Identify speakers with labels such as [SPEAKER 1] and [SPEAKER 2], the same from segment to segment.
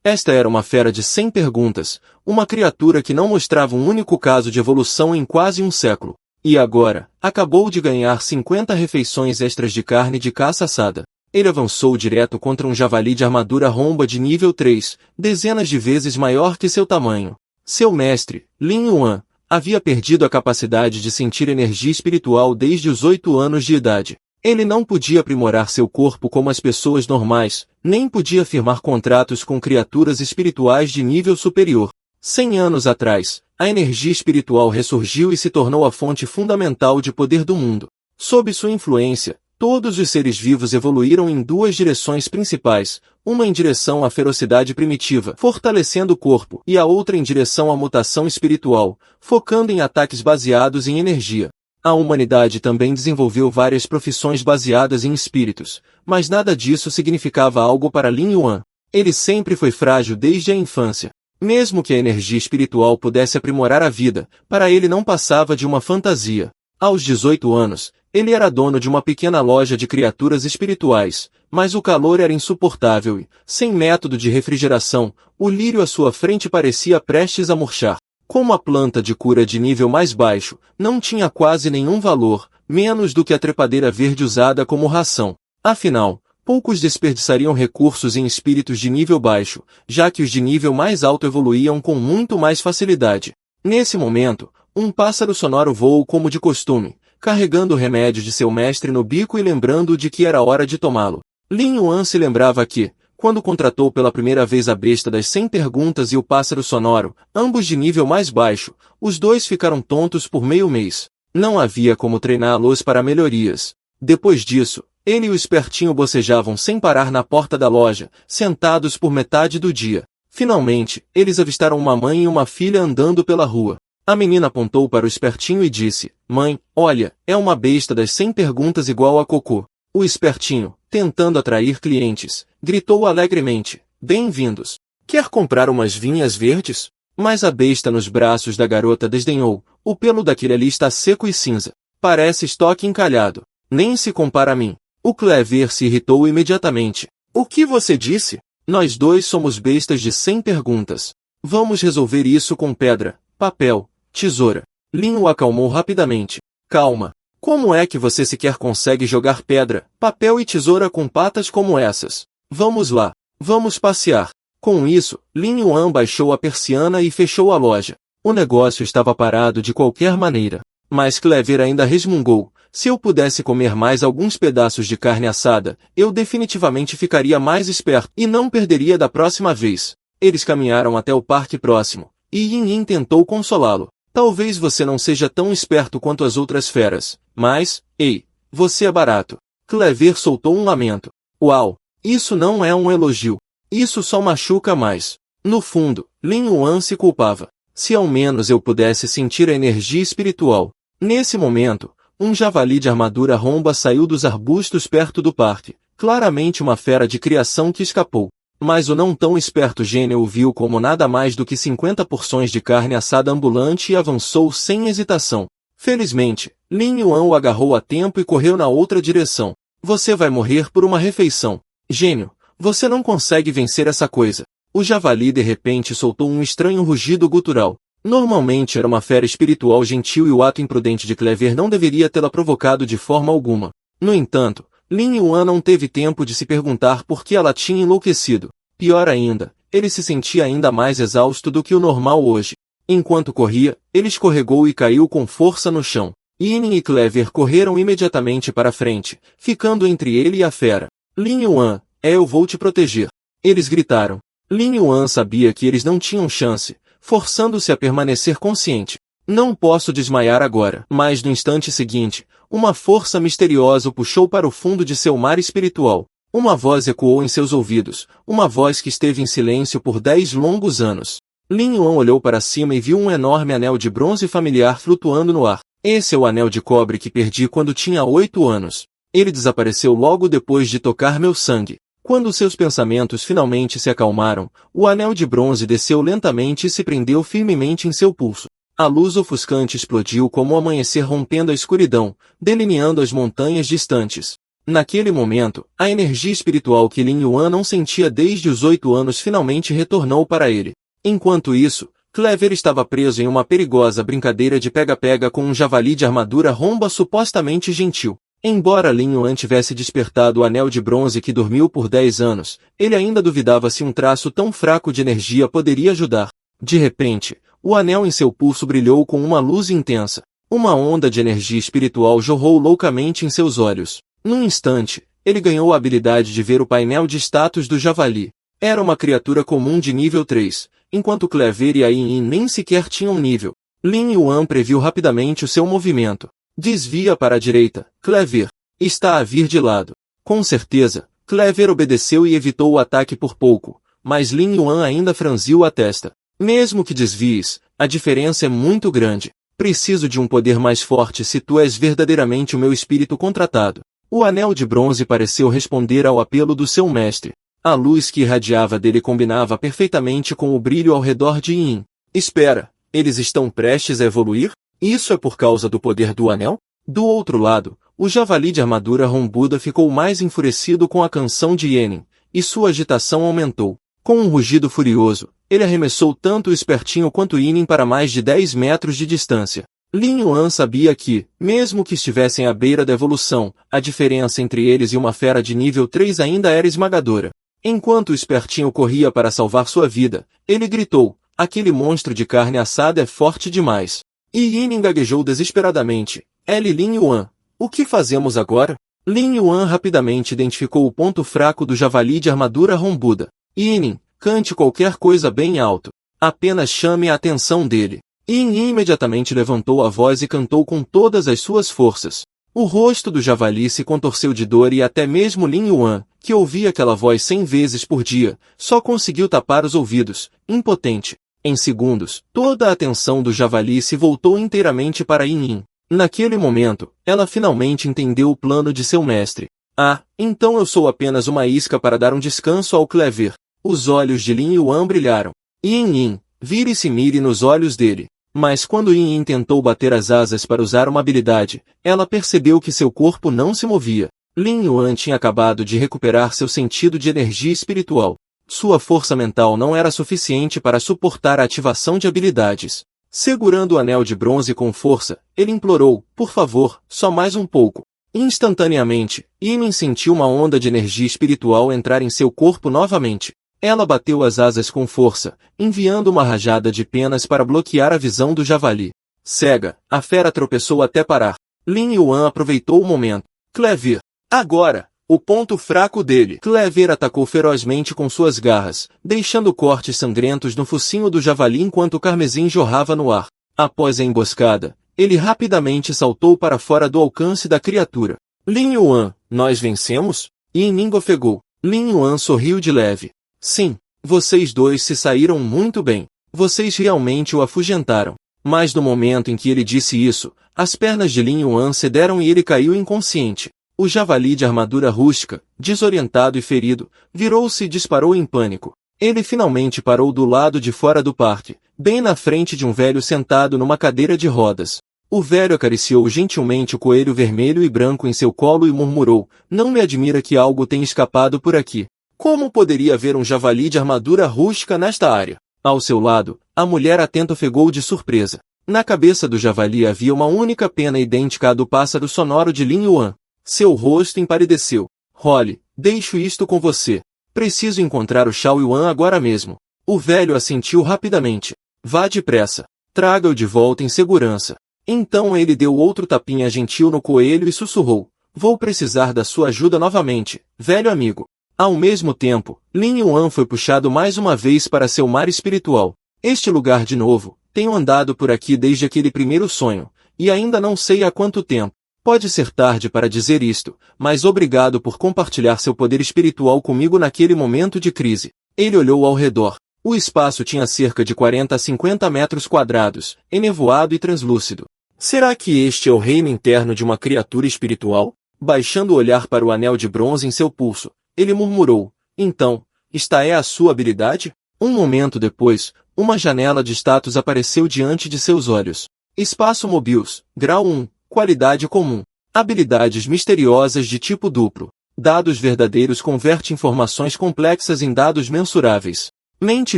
[SPEAKER 1] Esta era uma fera de 100 perguntas, uma criatura que não mostrava um único caso de evolução em quase um século. E agora, acabou de ganhar 50 refeições extras de carne de caça assada. Ele avançou direto contra um javali de armadura romba de nível 3, dezenas de vezes maior que seu tamanho. Seu mestre, Lin Yuan, havia perdido a capacidade de sentir energia espiritual desde os 8 anos de idade. Ele não podia aprimorar seu corpo como as pessoas normais, nem podia firmar contratos com criaturas espirituais de nível superior. 100 anos atrás, a energia espiritual ressurgiu e se tornou a fonte fundamental de poder do mundo. Sob sua influência, todos os seres vivos evoluíram em duas direções principais, uma em direção à ferocidade primitiva, fortalecendo o corpo, e a outra em direção à mutação espiritual, focando em ataques baseados em energia. A humanidade também desenvolveu várias profissões baseadas em espíritos, mas nada disso significava algo para Lin Yuan. Ele sempre foi frágil desde a infância. Mesmo que a energia espiritual pudesse aprimorar a vida, para ele não passava de uma fantasia. Aos 18 anos, ele era dono de uma pequena loja de criaturas espirituais, mas o calor era insuportável e, sem método de refrigeração, o lírio à sua frente parecia prestes a murchar. Como a planta de cura de nível mais baixo, não tinha quase nenhum valor, menos do que a trepadeira verde usada como ração. Afinal, poucos desperdiçariam recursos em espíritos de nível baixo, já que os de nível mais alto evoluíam com muito mais facilidade. Nesse momento, um pássaro sonoro voou como de costume, carregando o remédio de seu mestre no bico e lembrando de que era hora de tomá-lo. Lin Yuan se lembrava que, quando contratou pela primeira vez a besta das 100 perguntas e o pássaro sonoro, ambos de nível mais baixo, os dois ficaram tontos por meio mês. Não havia como treiná-los para melhorias. Depois disso, ele e o espertinho bocejavam sem parar na porta da loja, sentados por metade do dia. Finalmente, eles avistaram uma mãe e uma filha andando pela rua. A menina apontou para o espertinho e disse: "Mãe, olha, é uma besta das 100 perguntas igual a Cocô." O espertinho, tentando atrair clientes, gritou alegremente: "Bem-vindos! Quer comprar umas vinhas verdes?" Mas a besta nos braços da garota desdenhou: "O pelo daquele ali está seco e cinza. Parece estoque encalhado. Nem se compara a mim." O Clever se irritou imediatamente. "O que você disse? Nós dois somos bestas de 100 perguntas. Vamos resolver isso com pedra, papel, tesoura." Lin o acalmou rapidamente. "Calma. Como é que você sequer consegue jogar pedra, papel e tesoura com patas como essas? Vamos lá. Vamos passear." Com isso, Lin Yuan baixou a persiana e fechou a loja. O negócio estava parado de qualquer maneira. Mas Clever ainda resmungou: "Se eu pudesse comer mais alguns pedaços de carne assada, eu definitivamente ficaria mais esperto e não perderia da próxima vez." Eles caminharam até o parque próximo, e Yin Yin tentou consolá-lo. "Talvez você não seja tão esperto quanto as outras feras, mas, ei, você é barato." Clever soltou um lamento. "Uau, isso não é um elogio. Isso só machuca mais." No fundo, Lin Yuan se culpava. Se ao menos eu pudesse sentir a energia espiritual. Nesse momento, um javali de armadura romba saiu dos arbustos perto do parque, claramente uma fera de criação que escapou. Mas o não tão esperto gênio o viu como nada mais do que 50 porções de carne assada ambulante e avançou sem hesitação. Felizmente, Lin Yuan o agarrou a tempo e correu na outra direção. "Você vai morrer por uma refeição. Gênio, você não consegue vencer essa coisa." O javali de repente soltou um estranho rugido gutural. Normalmente era uma fera espiritual gentil e o ato imprudente de Clever não deveria tê-la provocado de forma alguma. No entanto, Lin Yuan não teve tempo de se perguntar por que ela tinha enlouquecido. Pior ainda, ele se sentia ainda mais exausto do que o normal hoje. Enquanto corria, ele escorregou e caiu com força no chão. Yin e Clever correram imediatamente para a frente, ficando entre ele e a fera. "Lin Yuan, eu vou te proteger." Eles gritaram. Lin Yuan sabia que eles não tinham chance, forçando-se a permanecer consciente. "Não posso desmaiar agora." Mas no instante seguinte, uma força misteriosa o puxou para o fundo de seu mar espiritual. Uma voz ecoou em seus ouvidos, uma voz que esteve em silêncio por 10 longos anos. Lin Yuan olhou para cima e viu um enorme anel de bronze familiar flutuando no ar. "Esse é o anel de cobre que perdi quando tinha 8 anos. Ele desapareceu logo depois de tocar meu sangue." Quando seus pensamentos finalmente se acalmaram, o anel de bronze desceu lentamente e se prendeu firmemente em seu pulso. A luz ofuscante explodiu como o amanhecer rompendo a escuridão, delineando as montanhas distantes. Naquele momento, a energia espiritual que Lin Yuan não sentia desde os 8 anos finalmente retornou para ele. Enquanto isso, Clever estava preso em uma perigosa brincadeira de pega-pega com um javali de armadura romba supostamente gentil. Embora Lin Yuan tivesse despertado o anel de bronze que dormiu por 10 anos, ele ainda duvidava se um traço tão fraco de energia poderia ajudar. De repente, o anel em seu pulso brilhou com uma luz intensa. Uma onda de energia espiritual jorrou loucamente em seus olhos. Num instante, ele ganhou a habilidade de ver o painel de status do javali. Era uma criatura comum de nível 3, enquanto Clever e a Yin nem sequer tinham nível. Lin Yuan previu rapidamente o seu movimento. Desvia para a direita, Clever. Está a vir de lado. Com certeza, Clever obedeceu e evitou o ataque por pouco, mas Lin Yuan ainda franziu a testa. Mesmo que desvies, a diferença é muito grande. Preciso de um poder mais forte se tu és verdadeiramente o meu espírito contratado. O anel de bronze pareceu responder ao apelo do seu mestre. A luz que irradiava dele combinava perfeitamente com o brilho ao redor de Yin. Espera, eles estão prestes a evoluir? Isso é por causa do poder do anel? Do outro lado, o javali de armadura rombuda ficou mais enfurecido com a canção de Yenin, e sua agitação aumentou. Com um rugido furioso, ele arremessou tanto o espertinho quanto Yenin para mais de 10 metros de distância. Lin Yuan sabia que, mesmo que estivessem à beira da evolução, a diferença entre eles e uma fera de nível 3 ainda era esmagadora. Enquanto o espertinho corria para salvar sua vida, ele gritou, aquele monstro de carne assada é forte demais. E Yin gaguejou desesperadamente, Lin Yuan, o que fazemos agora? Lin Yuan rapidamente identificou o ponto fraco do javali de armadura rombuda. Yin, cante qualquer coisa bem alto. Apenas chame a atenção dele. Yin imediatamente levantou a voz e cantou com todas as suas forças. O rosto do javali se contorceu de dor e até mesmo Lin Yuan, que ouvia aquela voz 100 vezes por dia, só conseguiu tapar os ouvidos, impotente. Em segundos, toda a atenção do javali se voltou inteiramente para Yin. Naquele momento, ela finalmente entendeu o plano de seu mestre. Ah, então eu sou apenas uma isca para dar um descanso ao Clever. Os olhos de Lin Yuan brilharam. Yin, vire-se e mire nos olhos dele. Mas quando Yin tentou bater as asas para usar uma habilidade, ela percebeu que seu corpo não se movia. Lin Yuan tinha acabado de recuperar seu sentido de energia espiritual. Sua força mental não era suficiente para suportar a ativação de habilidades. Segurando o anel de bronze com força, ele implorou, por favor, só mais um pouco. Instantaneamente, Yin sentiu uma onda de energia espiritual entrar em seu corpo novamente. Ela bateu as asas com força, enviando uma rajada de penas para bloquear a visão do javali. Cega, a fera tropeçou até parar. Lin Yuan aproveitou o momento. Clever. Agora, o ponto fraco dele. Clever atacou ferozmente com suas garras, deixando cortes sangrentos no focinho do javali enquanto o carmesim jorrava no ar. Após a emboscada, ele rapidamente saltou para fora do alcance da criatura. Lin Yuan, nós vencemos? Yin ofegou. Lin Yuan sorriu de leve. Sim, vocês dois se saíram muito bem. Vocês realmente o afugentaram. Mas no momento em que ele disse isso, as pernas de Lin Yuan cederam e ele caiu inconsciente. O javali de armadura rústica, desorientado e ferido, virou-se e disparou em pânico. Ele finalmente parou do lado de fora do parque, bem na frente de um velho sentado numa cadeira de rodas. O velho acariciou gentilmente o coelho vermelho e branco em seu colo e murmurou, não me admira que algo tenha escapado por aqui. Como poderia haver um javali de armadura rústica nesta área? Ao seu lado, a mulher atenta ofegou de surpresa. Na cabeça do javali havia uma única pena idêntica à do pássaro sonoro de Lin Yuan. Seu rosto empalideceu. Holly, deixo isto com você. Preciso encontrar o Shao Yuan agora mesmo. O velho assentiu rapidamente. Vá depressa. Traga-o de volta em segurança. Então ele deu outro tapinha gentil no coelho e sussurrou. Vou precisar da sua ajuda novamente, velho amigo. Ao mesmo tempo, Lin Yuan foi puxado mais uma vez para seu mar espiritual. Este lugar de novo, tenho andado por aqui desde aquele primeiro sonho, e ainda não sei há quanto tempo. Pode ser tarde para dizer isto, mas obrigado por compartilhar seu poder espiritual comigo naquele momento de crise. Ele olhou ao redor. O espaço tinha cerca de 40 a 50 metros quadrados, enevoado e translúcido. Será que este é o reino interno de uma criatura espiritual? Baixando o olhar para o anel de bronze em seu pulso, ele murmurou, então, esta é a sua habilidade? Um momento depois, uma janela de status apareceu diante de seus olhos. Espaço Mobius, grau 1, qualidade comum. Habilidades misteriosas de tipo duplo. Dados verdadeiros converte informações complexas em dados mensuráveis. Mente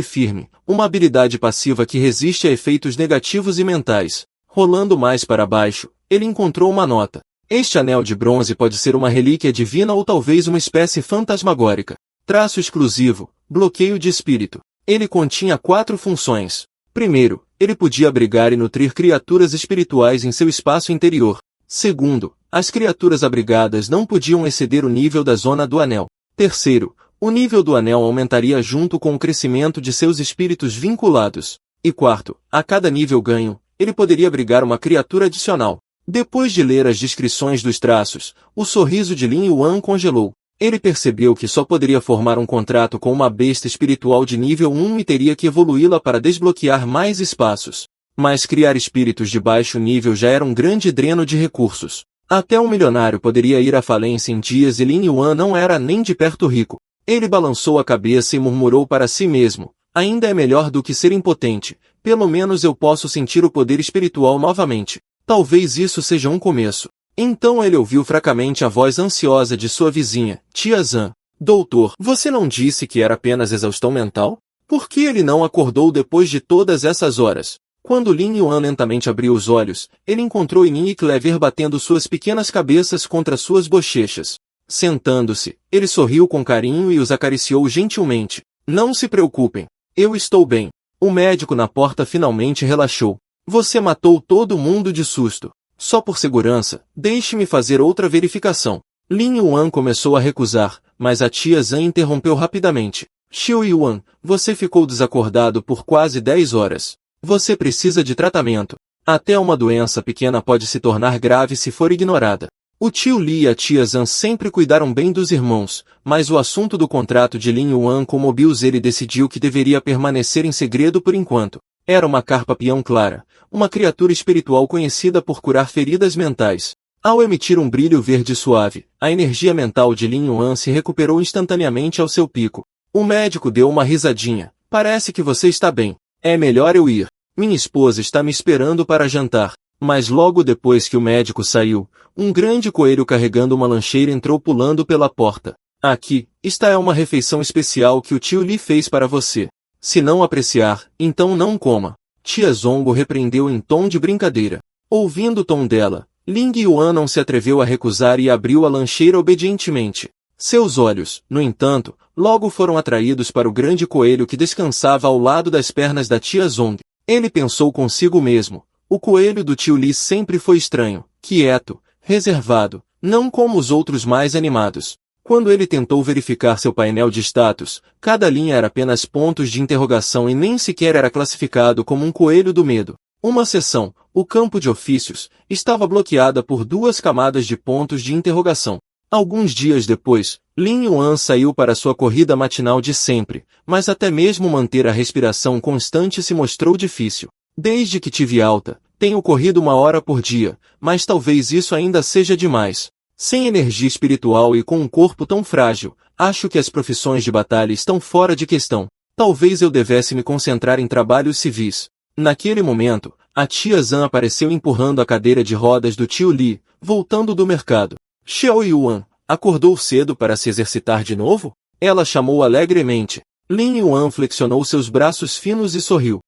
[SPEAKER 1] firme, uma habilidade passiva que resiste a efeitos negativos e mentais. Rolando mais para baixo, ele encontrou uma nota. Este anel de bronze pode ser uma relíquia divina ou talvez uma espécie fantasmagórica. Traço exclusivo, bloqueio de espírito. Ele continha 4 funções. Primeiro, ele podia abrigar e nutrir criaturas espirituais em seu espaço interior. Segundo, as criaturas abrigadas não podiam exceder o nível da zona do anel. Terceiro, o nível do anel aumentaria junto com o crescimento de seus espíritos vinculados. E quarto, a cada nível ganho, ele poderia abrigar uma criatura adicional. Depois de ler as descrições dos traços, o sorriso de Lin Yuan congelou. Ele percebeu que só poderia formar um contrato com uma besta espiritual de nível 1 e teria que evoluí-la para desbloquear mais espaços. Mas criar espíritos de baixo nível já era um grande dreno de recursos. Até um milionário poderia ir à falência em dias e Lin Yuan não era nem de perto rico. Ele balançou a cabeça e murmurou para si mesmo, ainda é melhor do que ser impotente, pelo menos eu posso sentir o poder espiritual novamente. Talvez isso seja um começo. Então ele ouviu fracamente a voz ansiosa de sua vizinha, Tia Zhan. Doutor, você não disse que era apenas exaustão mental? Por que ele não acordou depois de todas essas horas? Quando Lin Yuan lentamente abriu os olhos, ele encontrou Yin e Clever batendo suas pequenas cabeças contra suas bochechas. Sentando-se, ele sorriu com carinho e os acariciou gentilmente. Não se preocupem. Eu estou bem. O médico na porta finalmente relaxou. Você matou todo mundo de susto. Só por segurança, deixe-me fazer outra verificação. Lin Yuan começou a recusar, mas a tia Zhan interrompeu rapidamente. Xiu Yuan, você ficou desacordado por quase 10 horas. Você precisa de tratamento. Até uma doença pequena pode se tornar grave se for ignorada. O tio Li e a tia Zhan sempre cuidaram bem dos irmãos, mas o assunto do contrato de Lin Yuan com Mobius ele decidiu que deveria permanecer em segredo por enquanto. Era uma carpa-peão clara, uma criatura espiritual conhecida por curar feridas mentais. Ao emitir um brilho verde suave, a energia mental de Lin Yuan se recuperou instantaneamente ao seu pico. O médico deu uma risadinha. Parece que você está bem. É melhor eu ir. Minha esposa está me esperando para jantar. Mas logo depois que o médico saiu, um grande coelho carregando uma lancheira entrou pulando pela porta. Aqui, esta é uma refeição especial que o tio Li fez para você. Se não apreciar, então não coma. Tia Zongo repreendeu em tom de brincadeira. Ouvindo o tom dela, Ling Yuan não se atreveu a recusar e abriu a lancheira obedientemente. Seus olhos, no entanto, logo foram atraídos para o grande coelho que descansava ao lado das pernas da tia Zong. Ele pensou consigo mesmo. O coelho do tio Li sempre foi estranho, quieto, reservado, não como os outros mais animados. Quando ele tentou verificar seu painel de status, cada linha era apenas pontos de interrogação e nem sequer era classificado como um coelho do medo. Uma seção, o campo de ofícios, estava bloqueada por 2 camadas de pontos de interrogação. Alguns dias depois, Lin Yuan saiu para sua corrida matinal de sempre, mas até mesmo manter a respiração constante se mostrou difícil. Desde que tive alta, tenho corrido 1 hora por dia, mas talvez isso ainda seja demais. Sem energia espiritual e com um corpo tão frágil, acho que as profissões de batalha estão fora de questão. Talvez eu devesse me concentrar em trabalhos civis. Naquele momento, a tia Zhan apareceu empurrando a cadeira de rodas do tio Li, voltando do mercado. Xiao Yuan, acordou cedo para se exercitar de novo? Ela chamou alegremente. Lin Yuan flexionou seus braços finos e sorriu.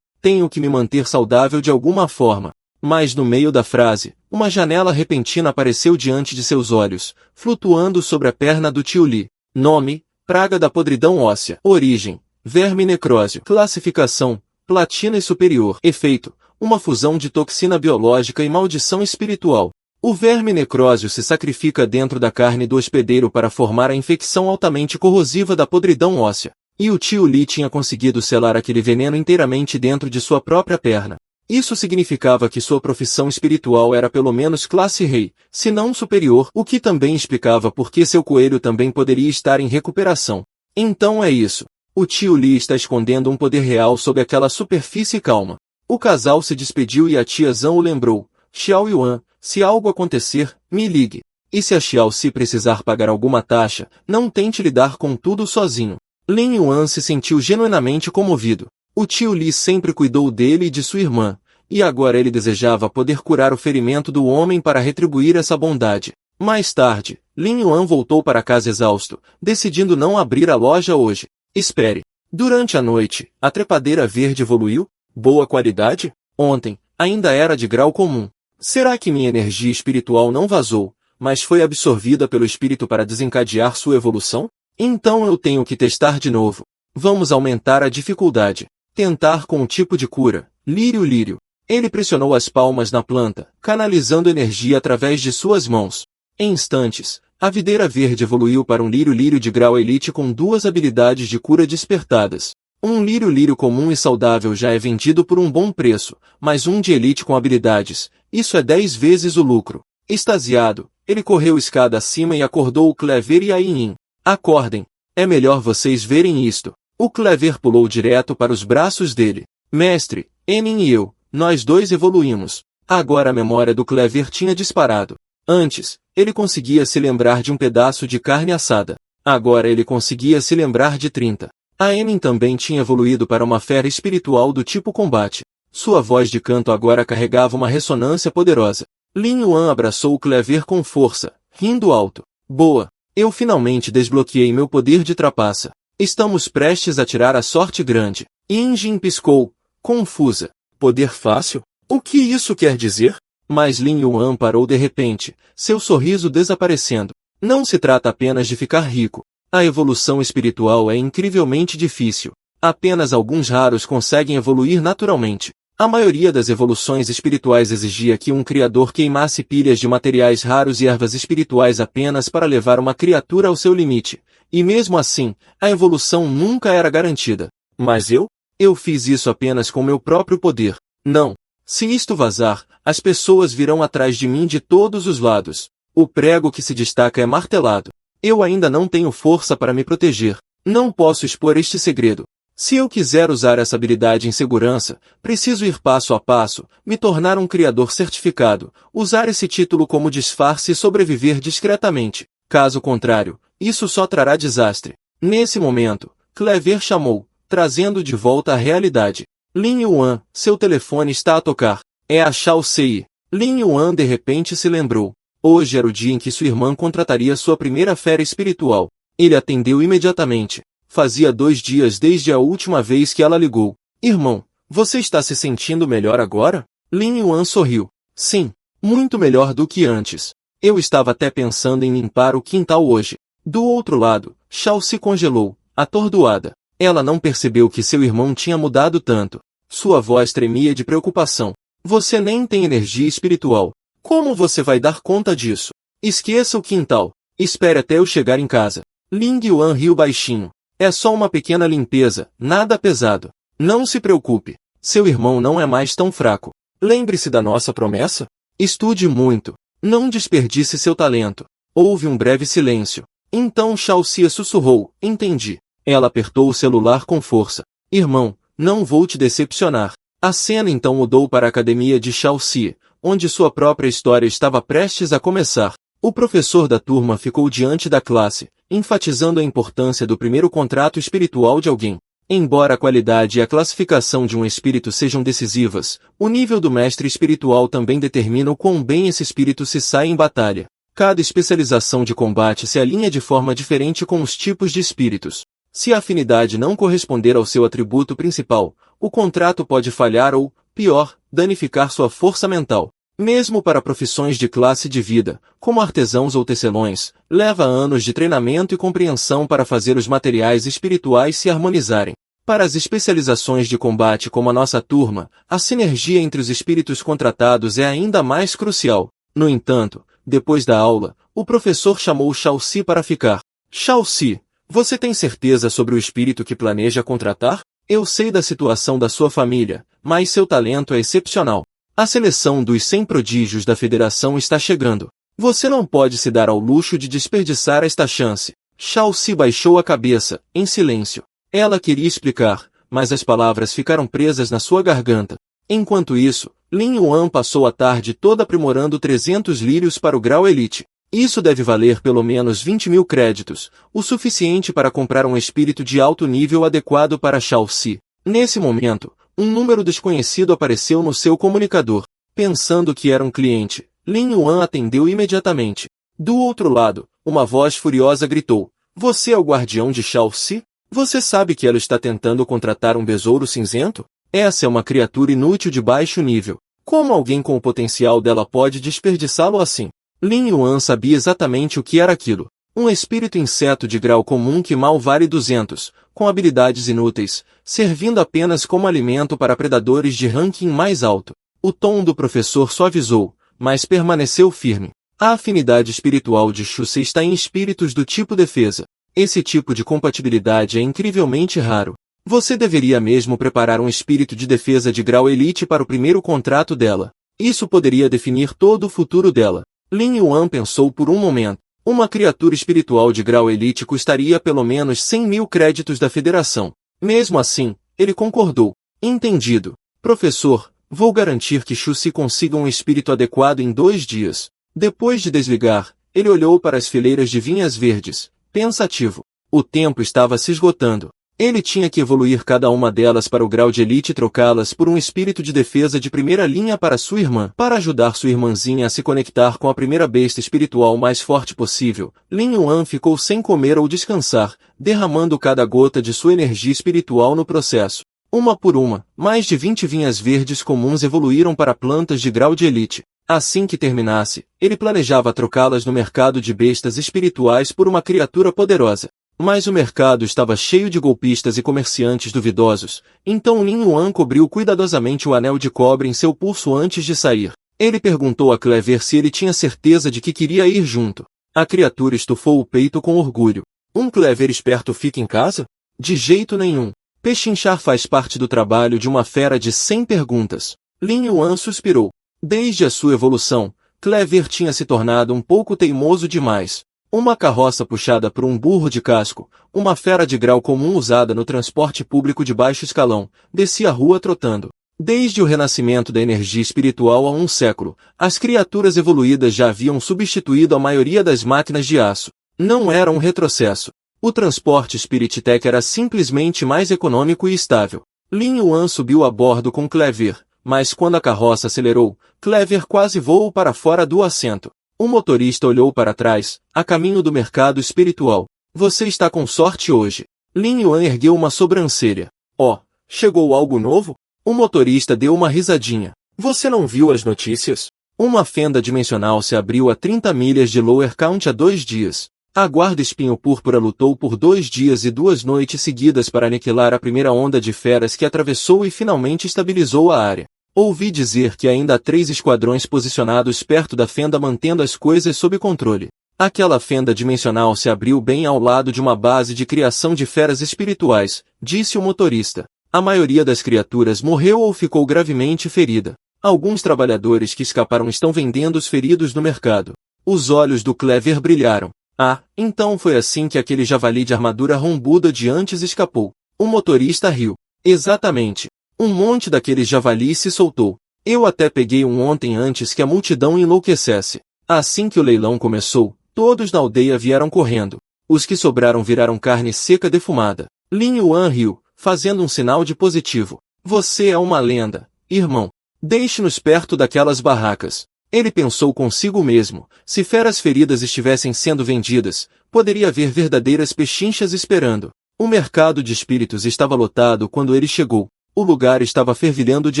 [SPEAKER 1] Tenho que me manter saudável de alguma forma. Mas no meio da frase, uma janela repentina apareceu diante de seus olhos, flutuando sobre a perna do tio Li. Nome, praga da podridão óssea. Origem, verme necrósio. Classificação, platina e superior. Efeito, uma fusão de toxina biológica e maldição espiritual. O verme necrósio se sacrifica dentro da carne do hospedeiro para formar a infecção altamente corrosiva da podridão óssea. E o tio Li tinha conseguido selar aquele veneno inteiramente dentro de sua própria perna. Isso significava que sua profissão espiritual era pelo menos classe rei, se não superior, o que também explicava por que seu coelho também poderia estar em recuperação. Então é isso. O tio Li está escondendo um poder real sob aquela superfície calma. O casal se despediu e a tia Zhan o lembrou. Xiao Yuan, se algo acontecer, me ligue. E se a Xiao Si precisar pagar alguma taxa, não tente lidar com tudo sozinho. Lin Yuan se sentiu genuinamente comovido. O tio Li sempre cuidou dele e de sua irmã, e agora ele desejava poder curar o ferimento do homem para retribuir essa bondade. Mais tarde, Lin Yuan voltou para casa exausto, decidindo não abrir a loja hoje. Espere. Durante a noite, a trepadeira verde evoluiu? Boa qualidade? Ontem, ainda era de grau comum. Será que minha energia espiritual não vazou, mas foi absorvida pelo espírito para desencadear sua evolução? Então eu tenho que testar de novo. Vamos aumentar a dificuldade. Tentar com um tipo de cura. Lírio. Ele pressionou as palmas na planta, canalizando energia através de suas mãos. Em instantes, a videira verde evoluiu para um lírio de grau elite com 2 habilidades de cura despertadas. Um lírio comum e saudável já é vendido por um bom preço, mas um de elite com habilidades, isso é 10 vezes o lucro. Extasiado, ele correu escada acima e acordou o Clever e a Yin. Acordem, é melhor vocês verem isto. O Clever pulou direto para os braços dele. Mestre, Enin e eu, nós dois evoluímos. Agora a memória do Clever tinha disparado. Antes, ele conseguia se lembrar de um pedaço de carne assada. Agora ele conseguia se lembrar de 30. A Enin também tinha evoluído para uma fera espiritual do tipo combate. Sua voz de canto agora carregava uma ressonância poderosa. Lin Yuan abraçou o Clever com força, rindo alto. Boa! Eu finalmente desbloqueei meu poder de trapaça. Estamos prestes a tirar a sorte grande. Yin Jin piscou, confusa. Poder fácil? O que isso quer dizer? Mas Lin Yuan parou de repente, seu sorriso desaparecendo. Não se trata apenas de ficar rico. A evolução espiritual é incrivelmente difícil. Apenas alguns raros conseguem evoluir naturalmente. A maioria das evoluções espirituais exigia que um criador queimasse pilhas de materiais raros e ervas espirituais apenas para levar uma criatura ao seu limite. E mesmo assim, a evolução nunca era garantida. Mas eu fiz isso apenas com meu próprio poder. Não. Se isto vazar, as pessoas virão atrás de mim de todos os lados. O prego que se destaca é martelado. Eu ainda não tenho força para me proteger. Não posso expor este segredo. Se eu quiser usar essa habilidade em segurança, preciso ir passo a passo, me tornar um criador certificado, usar esse título como disfarce e sobreviver discretamente. Caso contrário, isso só trará desastre. Nesse momento, Clever chamou, trazendo de volta a realidade. Lin Yuan, seu telefone está a tocar. É a Shao Sei. Lin Yuan de repente se lembrou. Hoje era o dia em que sua irmã contrataria sua primeira fera espiritual. Ele atendeu imediatamente. Fazia 2 dias desde a última vez que ela ligou. Irmão, você está se sentindo melhor agora? Lin Yuan sorriu. Sim, muito melhor do que antes. Eu estava até pensando em limpar o quintal hoje. Do outro lado, Shao se congelou, atordoada. Ela não percebeu que seu irmão tinha mudado tanto. Sua voz tremia de preocupação. Você nem tem energia espiritual. Como você vai dar conta disso? Esqueça o quintal. Espere até eu chegar em casa. Ling Yuan riu baixinho. É só uma pequena limpeza, nada pesado. Não se preocupe. Seu irmão não é mais tão fraco. Lembre-se da nossa promessa. Estude muito. Não desperdice seu talento. Houve um breve silêncio. Então Shao Xia sussurrou. Entendi. Ela apertou o celular com força. Irmão, não vou te decepcionar. A cena então mudou para a academia de Shao Xia, onde sua própria história estava prestes a começar. O professor da turma ficou diante da classe, enfatizando a importância do primeiro contrato espiritual de alguém. Embora a qualidade e a classificação de um espírito sejam decisivas, o nível do mestre espiritual também determina o quão bem esse espírito se sai em batalha. Cada especialização de combate se alinha de forma diferente com os tipos de espíritos. Se a afinidade não corresponder ao seu atributo principal, o contrato pode falhar ou, pior, danificar sua força mental. Mesmo para profissões de classe de vida, como artesãos ou tecelões, leva anos de treinamento e compreensão para fazer os materiais espirituais se harmonizarem. Para as especializações de combate como a nossa turma, a sinergia entre os espíritos contratados é ainda mais crucial. No entanto, depois da aula, o professor chamou Shao Xi para ficar. Shao Xi, você tem certeza sobre o espírito que planeja contratar? Eu sei da situação da sua família, mas seu talento é excepcional. A seleção dos 100 prodígios da federação está chegando. Você não pode se dar ao luxo de desperdiçar esta chance. Shao Xi baixou a cabeça, em silêncio. Ela queria explicar, mas as palavras ficaram presas na sua garganta. Enquanto isso, Lin Yuan passou a tarde toda aprimorando 300 lírios para o grau elite. Isso deve valer pelo menos 20.000 créditos, o suficiente para comprar um espírito de alto nível adequado para Shao Xi. Nesse momento, Um número desconhecido apareceu no seu comunicador. Pensando que era um cliente, Lin Yuan atendeu imediatamente. Do outro lado, uma voz furiosa gritou: "Você é o guardião de Shao Si? Você sabe que ela está tentando contratar um besouro cinzento? Essa é uma criatura inútil de baixo nível. Como alguém com o potencial dela pode desperdiçá-lo assim?" Lin Yuan sabia exatamente o que era aquilo. Um espírito inseto de grau comum que mal vale 200, com habilidades inúteis, servindo apenas como alimento para predadores de ranking mais alto. O tom do professor suavizou, mas permaneceu firme. A afinidade espiritual de Shu-Se está em espíritos do tipo defesa. Esse tipo de compatibilidade é incrivelmente raro. Você deveria mesmo preparar um espírito de defesa de grau elite para o primeiro contrato dela. Isso poderia definir todo o futuro dela. Lin Yuan pensou por um momento. Uma criatura espiritual de grau elite custaria pelo menos 100.000 créditos da Federação. Mesmo assim, ele concordou. Entendido. Professor, vou garantir que Shu-Se consiga um espírito adequado em 2 dias. Depois de desligar, ele olhou para as fileiras de vinhas verdes, pensativo. O tempo estava se esgotando. Ele tinha que evoluir cada uma delas para o grau de elite e trocá-las por um espírito de defesa de primeira linha para sua irmã. Para ajudar sua irmãzinha a se conectar com a primeira besta espiritual mais forte possível, Lin Yuan ficou sem comer ou descansar, derramando cada gota de sua energia espiritual no processo. Uma por uma, mais de 20 vinhas verdes comuns evoluíram para plantas de grau de elite. Assim que terminasse, ele planejava trocá-las no mercado de bestas espirituais por uma criatura poderosa. Mas o mercado estava cheio de golpistas e comerciantes duvidosos, então Lin Yuan cobriu cuidadosamente o anel de cobre em seu pulso antes de sair. Ele perguntou a Clever se ele tinha certeza de que queria ir junto. A criatura estufou o peito com orgulho. Um Clever esperto fica em casa? De jeito nenhum. Pechinchar faz parte do trabalho de uma fera de 100 perguntas. Lin Yuan suspirou. Desde a sua evolução, Clever tinha se tornado um pouco teimoso demais. Uma carroça puxada por um burro de casco, uma fera de grau comum usada no transporte público de baixo escalão, descia a rua trotando. Desde o renascimento da energia espiritual há um século, as criaturas evoluídas já haviam substituído a maioria das máquinas de aço. Não era um retrocesso. O transporte Spirit Tech era simplesmente mais econômico e estável. Lin Yuan subiu a bordo com Clever, mas quando a carroça acelerou, Clever quase voou para fora do assento. O motorista olhou para trás, a caminho do mercado espiritual. Você está com sorte hoje. Lin Yuan ergueu uma sobrancelha. Oh, chegou algo novo? O motorista deu uma risadinha. Você não viu as notícias? Uma fenda dimensional se abriu a 30 milhas de Lower Count há 2 dias. A guarda espinho púrpura lutou por 2 dias e 2 noites seguidas para aniquilar a primeira onda de feras que atravessou e finalmente estabilizou a área. Ouvi dizer que ainda há 3 esquadrões posicionados perto da fenda mantendo as coisas sob controle. Aquela fenda dimensional se abriu bem ao lado de uma base de criação de feras espirituais, disse o motorista. A maioria das criaturas morreu ou ficou gravemente ferida. Alguns trabalhadores que escaparam estão vendendo os feridos no mercado. Os olhos do Clever brilharam. Ah, então foi assim que aquele javali de armadura rombuda de antes escapou. O motorista riu. Exatamente. Um monte daqueles javalis se soltou. Eu até peguei um ontem antes que a multidão enlouquecesse. Assim que o leilão começou, todos na aldeia vieram correndo. Os que sobraram viraram carne seca defumada. Lin Yuan riu, fazendo um sinal de positivo. Você é uma lenda, irmão. Deixe-nos perto daquelas barracas. Ele pensou consigo mesmo, se feras feridas estivessem sendo vendidas, poderia haver verdadeiras pechinchas esperando. O mercado de espíritos estava lotado quando ele chegou. O lugar estava fervilhando de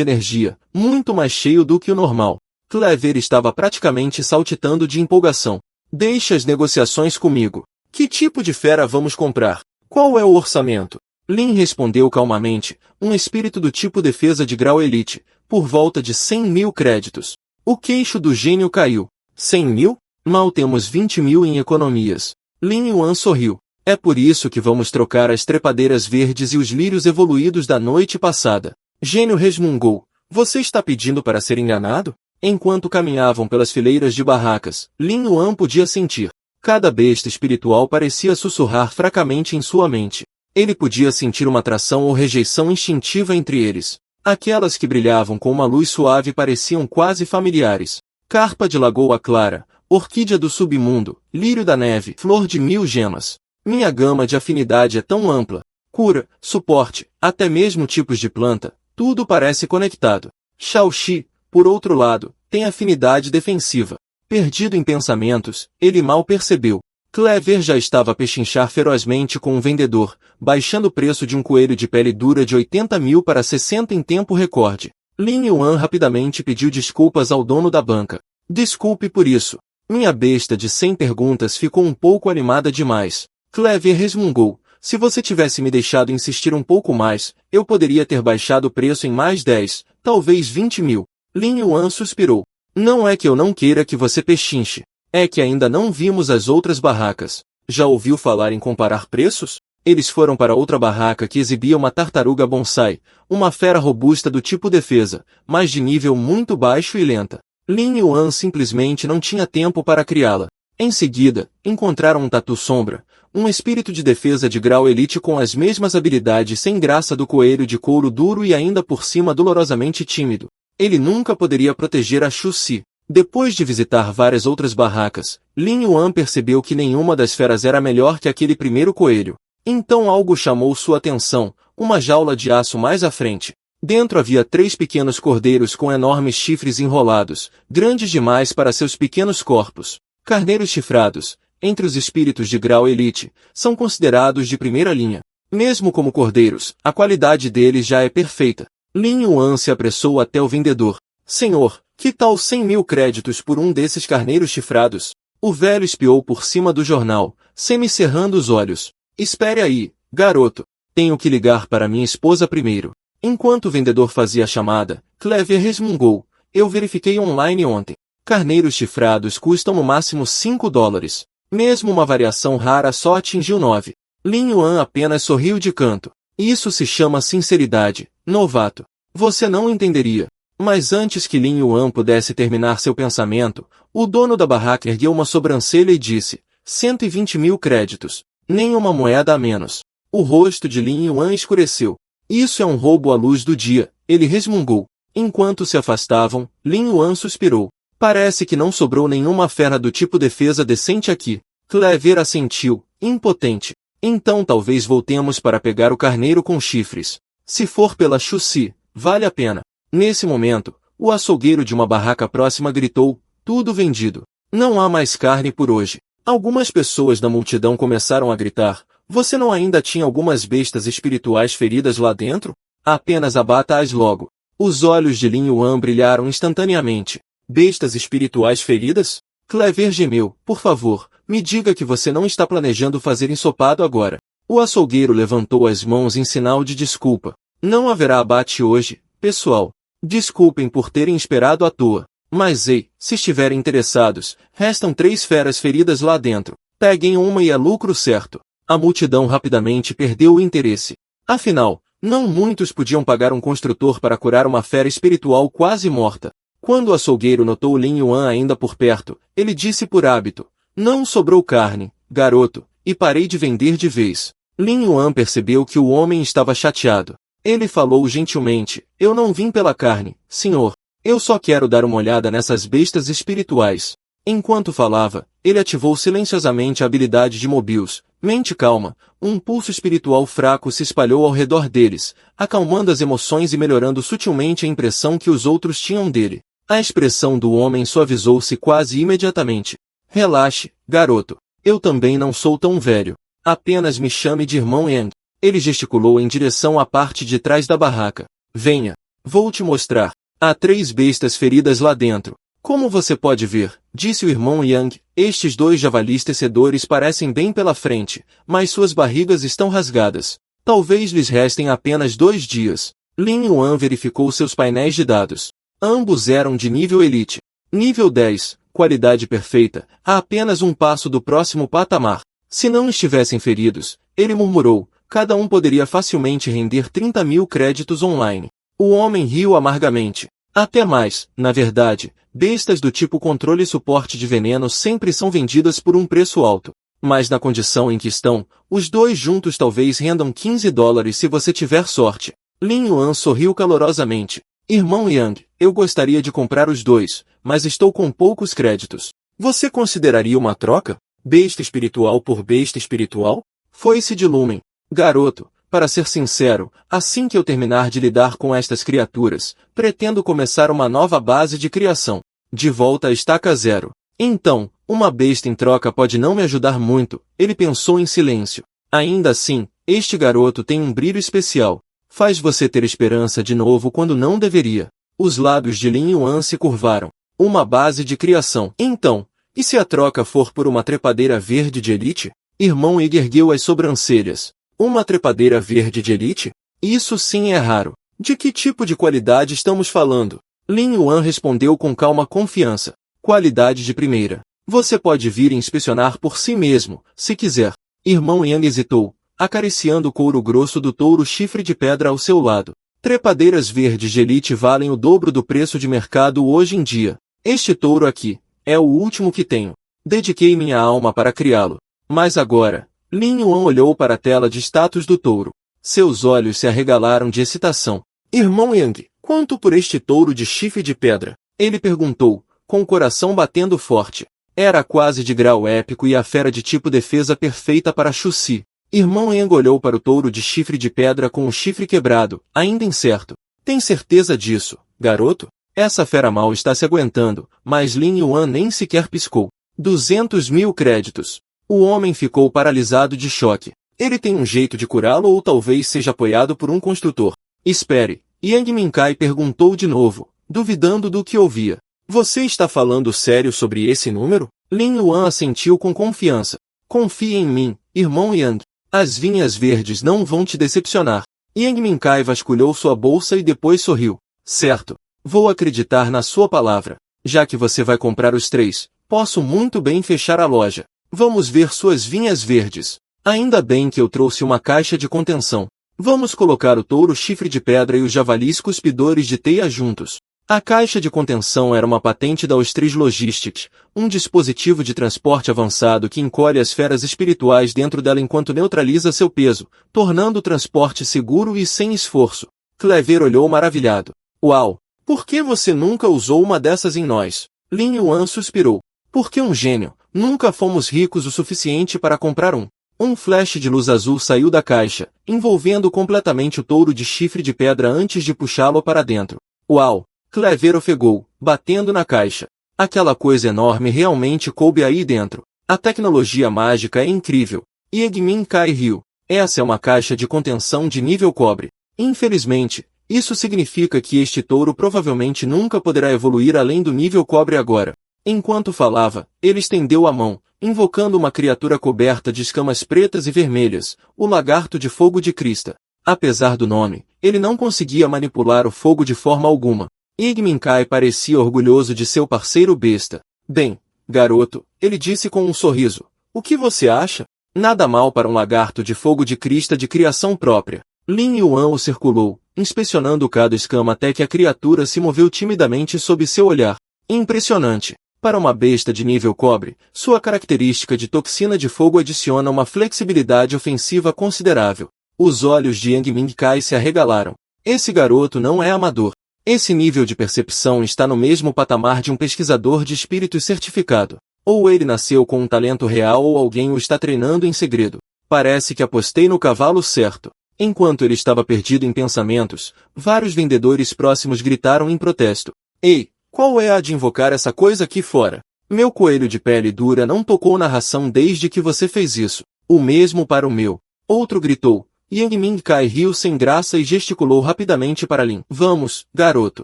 [SPEAKER 1] energia, muito mais cheio do que o normal. Clever estava praticamente saltitando de empolgação. Deixe as negociações comigo. Que tipo de fera vamos comprar? Qual é o orçamento? Lin respondeu calmamente, um espírito do tipo defesa de grau elite, por volta de 100.000 créditos. O queixo do gênio caiu. 100.000? Mal temos 20.000 em economias. Lin Yuan sorriu. É por isso que vamos trocar as trepadeiras verdes e os lírios evoluídos da noite passada. Gênio resmungou. Você está pedindo para ser enganado? Enquanto caminhavam pelas fileiras de barracas, Lin Yuan podia sentir. Cada besta espiritual parecia sussurrar fracamente em sua mente. Ele podia sentir uma atração ou rejeição instintiva entre eles. Aquelas que brilhavam com uma luz suave pareciam quase familiares. Carpa de lagoa clara, orquídea do submundo, lírio da neve, flor de 1000 gemas. Minha gama de afinidade é tão ampla. Cura, suporte, até mesmo tipos de planta. Tudo parece conectado. Xiaoxi, por outro lado, tem afinidade defensiva. Perdido em pensamentos, ele mal percebeu. Clever já estava a pechinchar ferozmente com um vendedor, baixando o preço de um coelho de pele dura de 80 mil para 60 em tempo recorde. Lin Yuan rapidamente pediu desculpas ao dono da banca. Desculpe por isso. Minha besta de 100 perguntas ficou um pouco animada demais. Clever resmungou. Se você tivesse me deixado insistir um pouco mais, eu poderia ter baixado o preço em mais 10, talvez 20 mil. Lin Yuan suspirou. Não é que eu não queira que você pechinche. É que ainda não vimos as outras barracas. Já ouviu falar em comparar preços? Eles foram para outra barraca que exibia uma tartaruga bonsai, uma fera robusta do tipo defesa, mas de nível muito baixo e lenta. Lin Yuan simplesmente não tinha tempo para criá-la. Em seguida, encontraram um tatu sombra, um espírito de defesa de grau elite com as mesmas habilidades sem graça do coelho de couro duro e ainda por cima dolorosamente tímido. Ele nunca poderia proteger a Xuxi. Depois de visitar várias outras barracas, Lin Yuan percebeu que nenhuma das feras era melhor que aquele primeiro coelho. Então algo chamou sua atenção, uma jaula de aço mais à frente. Dentro havia 3 pequenos cordeiros com enormes chifres enrolados, grandes demais para seus pequenos corpos. Carneiros chifrados, entre os espíritos de grau elite, são considerados de primeira linha. Mesmo como cordeiros, a qualidade deles já é perfeita. Lin Yuan se apressou até o vendedor. Senhor, que tal 100 mil créditos por um desses carneiros chifrados? O velho espiou por cima do jornal, semicerrando os olhos. Espere aí, garoto. Tenho que ligar para minha esposa primeiro. Enquanto o vendedor fazia a chamada, Clever resmungou. Eu verifiquei online ontem. Carneiros chifrados custam no máximo 5 dólares. Mesmo uma variação rara só atingiu 9. Lin Yuan apenas sorriu de canto. Isso se chama sinceridade, novato. Você não entenderia. Mas antes que Lin Yuan pudesse terminar seu pensamento, o dono da barraca ergueu uma sobrancelha e disse, 120 mil créditos. Nem uma moeda a menos. O rosto de Lin Yuan escureceu. Isso é um roubo à luz do dia, ele resmungou. Enquanto se afastavam, Lin Yuan suspirou. Parece que não sobrou nenhuma fera do tipo defesa decente aqui. Clever assentiu, impotente. Então talvez voltemos para pegar o carneiro com chifres. Se for pela Xuxi, vale a pena. Nesse momento, o açougueiro de uma barraca próxima gritou, tudo vendido. Não há mais carne por hoje. Algumas pessoas da multidão começaram a gritar, você não ainda tinha algumas bestas espirituais feridas lá dentro? Apenas abata-as logo. Os olhos de Lin Yuan brilharam instantaneamente. Bestas espirituais feridas? Clever gemeu, por favor, me diga que você não está planejando fazer ensopado agora. O açougueiro levantou as mãos em sinal de desculpa. Não haverá abate hoje, pessoal. Desculpem por terem esperado à toa. Mas ei, se estiverem interessados, restam 3 feras feridas lá dentro. Peguem uma e é lucro certo. A multidão rapidamente perdeu o interesse. Afinal, não muitos podiam pagar um construtor para curar uma fera espiritual quase morta. Quando o açougueiro notou Lin Yuan ainda por perto, ele disse por hábito, não sobrou carne, garoto, e parei de vender de vez. Lin Yuan percebeu que o homem estava chateado. Ele falou gentilmente, eu não vim pela carne, senhor. Eu só quero dar uma olhada nessas bestas espirituais. Enquanto falava, ele ativou silenciosamente a habilidade de Mobius. Mente calma, um pulso espiritual fraco se espalhou ao redor deles, acalmando as emoções e melhorando sutilmente a impressão que os outros tinham dele. A expressão do homem suavizou-se quase imediatamente. Relaxe, garoto. Eu também não sou tão velho. Apenas me chame de irmão Yang. Ele gesticulou em direção à parte de trás da barraca. Venha. Vou te mostrar. Há 3 bestas feridas lá dentro. Como você pode ver, disse o irmão Yang, estes 2 javalis tecedores parecem bem pela frente, mas suas barrigas estão rasgadas. Talvez lhes restem apenas 2 dias. Lin Yuan verificou seus painéis de dados. Ambos eram de nível elite. Nível 10, qualidade perfeita, a apenas um passo do próximo patamar. Se não estivessem feridos, ele murmurou, cada um poderia facilmente render 30 mil créditos online. O homem riu amargamente. Até mais, na verdade, bestas do tipo controle e suporte de veneno sempre são vendidas por um preço alto. Mas na condição em que estão, os 2 juntos talvez rendam 15 dólares se você tiver sorte. Lin Yuan sorriu calorosamente. Irmão Yang, eu gostaria de comprar os 2, mas estou com poucos créditos. Você consideraria uma troca? Besta espiritual por besta espiritual? Foi-se de lumen. Garoto, Para ser sincero, assim que eu terminar de lidar com estas criaturas, pretendo começar uma nova base de criação. De volta à estaca zero. Então, uma besta em troca pode não me ajudar muito, ele pensou em silêncio. Ainda assim, este garoto tem um brilho especial. Faz você ter esperança de novo quando não deveria. Os lábios de Lin Yuan se curvaram. Uma base de criação. Então, e se a troca for por uma trepadeira verde de elite? Irmão Ig ergueu as sobrancelhas. Uma trepadeira verde de elite? Isso sim é raro. De que tipo de qualidade estamos falando? Lin Yuan respondeu com calma confiança. Qualidade de primeira. Você pode vir inspecionar por si mesmo, se quiser. Irmão Yang hesitou, acariciando o couro grosso do touro chifre de pedra ao seu lado. Trepadeiras verdes de elite valem o dobro do preço de mercado hoje em dia. Este touro aqui é o último que tenho. Dediquei minha alma para criá-lo. Mas agora, Lin Yuan olhou para a tela de status do touro. Seus olhos se arregalaram de excitação. Irmão Yang, quanto por este touro de chifre de pedra? Ele perguntou, com o coração batendo forte. Era quase de grau épico e a fera de tipo defesa perfeita para Xuxi. Irmão Yang olhou para o touro de chifre de pedra com o chifre quebrado, ainda incerto. Tem certeza disso, garoto? Essa fera mal está se aguentando, mas Lin Yuan nem sequer piscou. 200.000 créditos. O homem ficou paralisado de choque. Ele tem um jeito de curá-lo ou talvez seja apoiado por um construtor. Espere, Yang Minkai perguntou de novo, duvidando do que ouvia. Você está falando sério sobre esse número? Lin Yuan assentiu com confiança. Confie em mim, irmão Yang. As vinhas verdes não vão te decepcionar. Yang Minkai vasculhou sua bolsa e depois sorriu. Certo. Vou acreditar na sua palavra. Já que você vai comprar os 3, posso muito bem fechar a loja. Vamos ver suas vinhas verdes. Ainda bem que eu trouxe uma caixa de contenção. Vamos colocar o touro chifre de pedra e os javalis cuspidores de teia juntos. A caixa de contenção era uma patente da Ostrich Logistics, um dispositivo de transporte avançado que encolhe as feras espirituais dentro dela enquanto neutraliza seu peso, tornando o transporte seguro e sem esforço. Clever olhou maravilhado. Uau! Por que você nunca usou uma dessas em nós? Lin Yuan suspirou. Porque um gênio, nunca fomos ricos o suficiente para comprar um. Um flash de luz azul saiu da caixa, envolvendo completamente o touro de chifre de pedra antes de puxá-lo para dentro. Uau! Clever ofegou, batendo na caixa. Aquela coisa enorme realmente coube aí dentro. A tecnologia mágica é incrível. Yegmin Kai riu. Essa é uma caixa de contenção de nível cobre. Infelizmente, isso significa que este touro provavelmente nunca poderá evoluir além do nível cobre agora. Enquanto falava, ele estendeu a mão, invocando uma criatura coberta de escamas pretas e vermelhas, o lagarto de fogo de Krista. Apesar do nome, ele não conseguia manipular o fogo de forma alguma. Yegmin Kai parecia orgulhoso de seu parceiro besta. Bem, garoto, ele disse com um sorriso. O que você acha? Nada mal para um lagarto de fogo de Krista de criação própria. Lin Yuan o circulou, inspecionando cada escama até que a criatura se moveu timidamente sob seu olhar. Impressionante. Para uma besta de nível cobre, sua característica de toxina de fogo adiciona uma flexibilidade ofensiva considerável. Os olhos de Yang Mingkai se arregalaram. Esse garoto não é amador. Esse nível de percepção está no mesmo patamar de um pesquisador de espíritos certificado. Ou ele nasceu com um talento real ou alguém o está treinando em segredo. Parece que apostei no cavalo certo. Enquanto ele estava perdido em pensamentos, vários vendedores próximos gritaram em protesto. Ei! Qual é a de invocar essa coisa aqui fora? Meu coelho de pele dura não tocou na ração desde que você fez isso. O mesmo para o meu. Outro gritou. Yang Mingkai riu sem graça e gesticulou rapidamente para Lin. Vamos, garoto.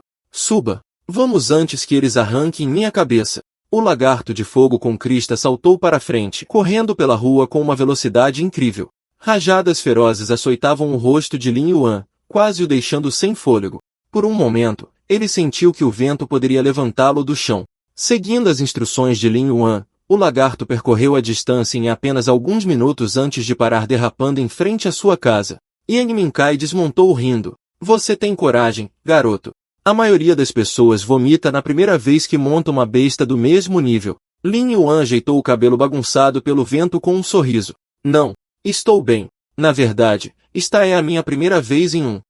[SPEAKER 1] Suba. Vamos antes que eles arranquem minha cabeça. O lagarto de fogo com crista saltou para a frente, correndo pela rua com uma velocidade incrível. Rajadas ferozes açoitavam o rosto de Lin Yuan, quase o deixando sem fôlego. Por um momento, ele sentiu que o vento poderia levantá-lo do chão. Seguindo as instruções de Lin Yuan, o lagarto percorreu a distância em apenas alguns minutos antes de parar derrapando em frente à sua casa. Yang Mingkai desmontou rindo. Você tem coragem, garoto. A maioria das pessoas vomita na primeira vez que monta uma besta do mesmo nível. Lin Yuan ajeitou o cabelo bagunçado pelo vento com um sorriso. Não. Estou bem. Na verdade, esta é a minha primeira vez em um.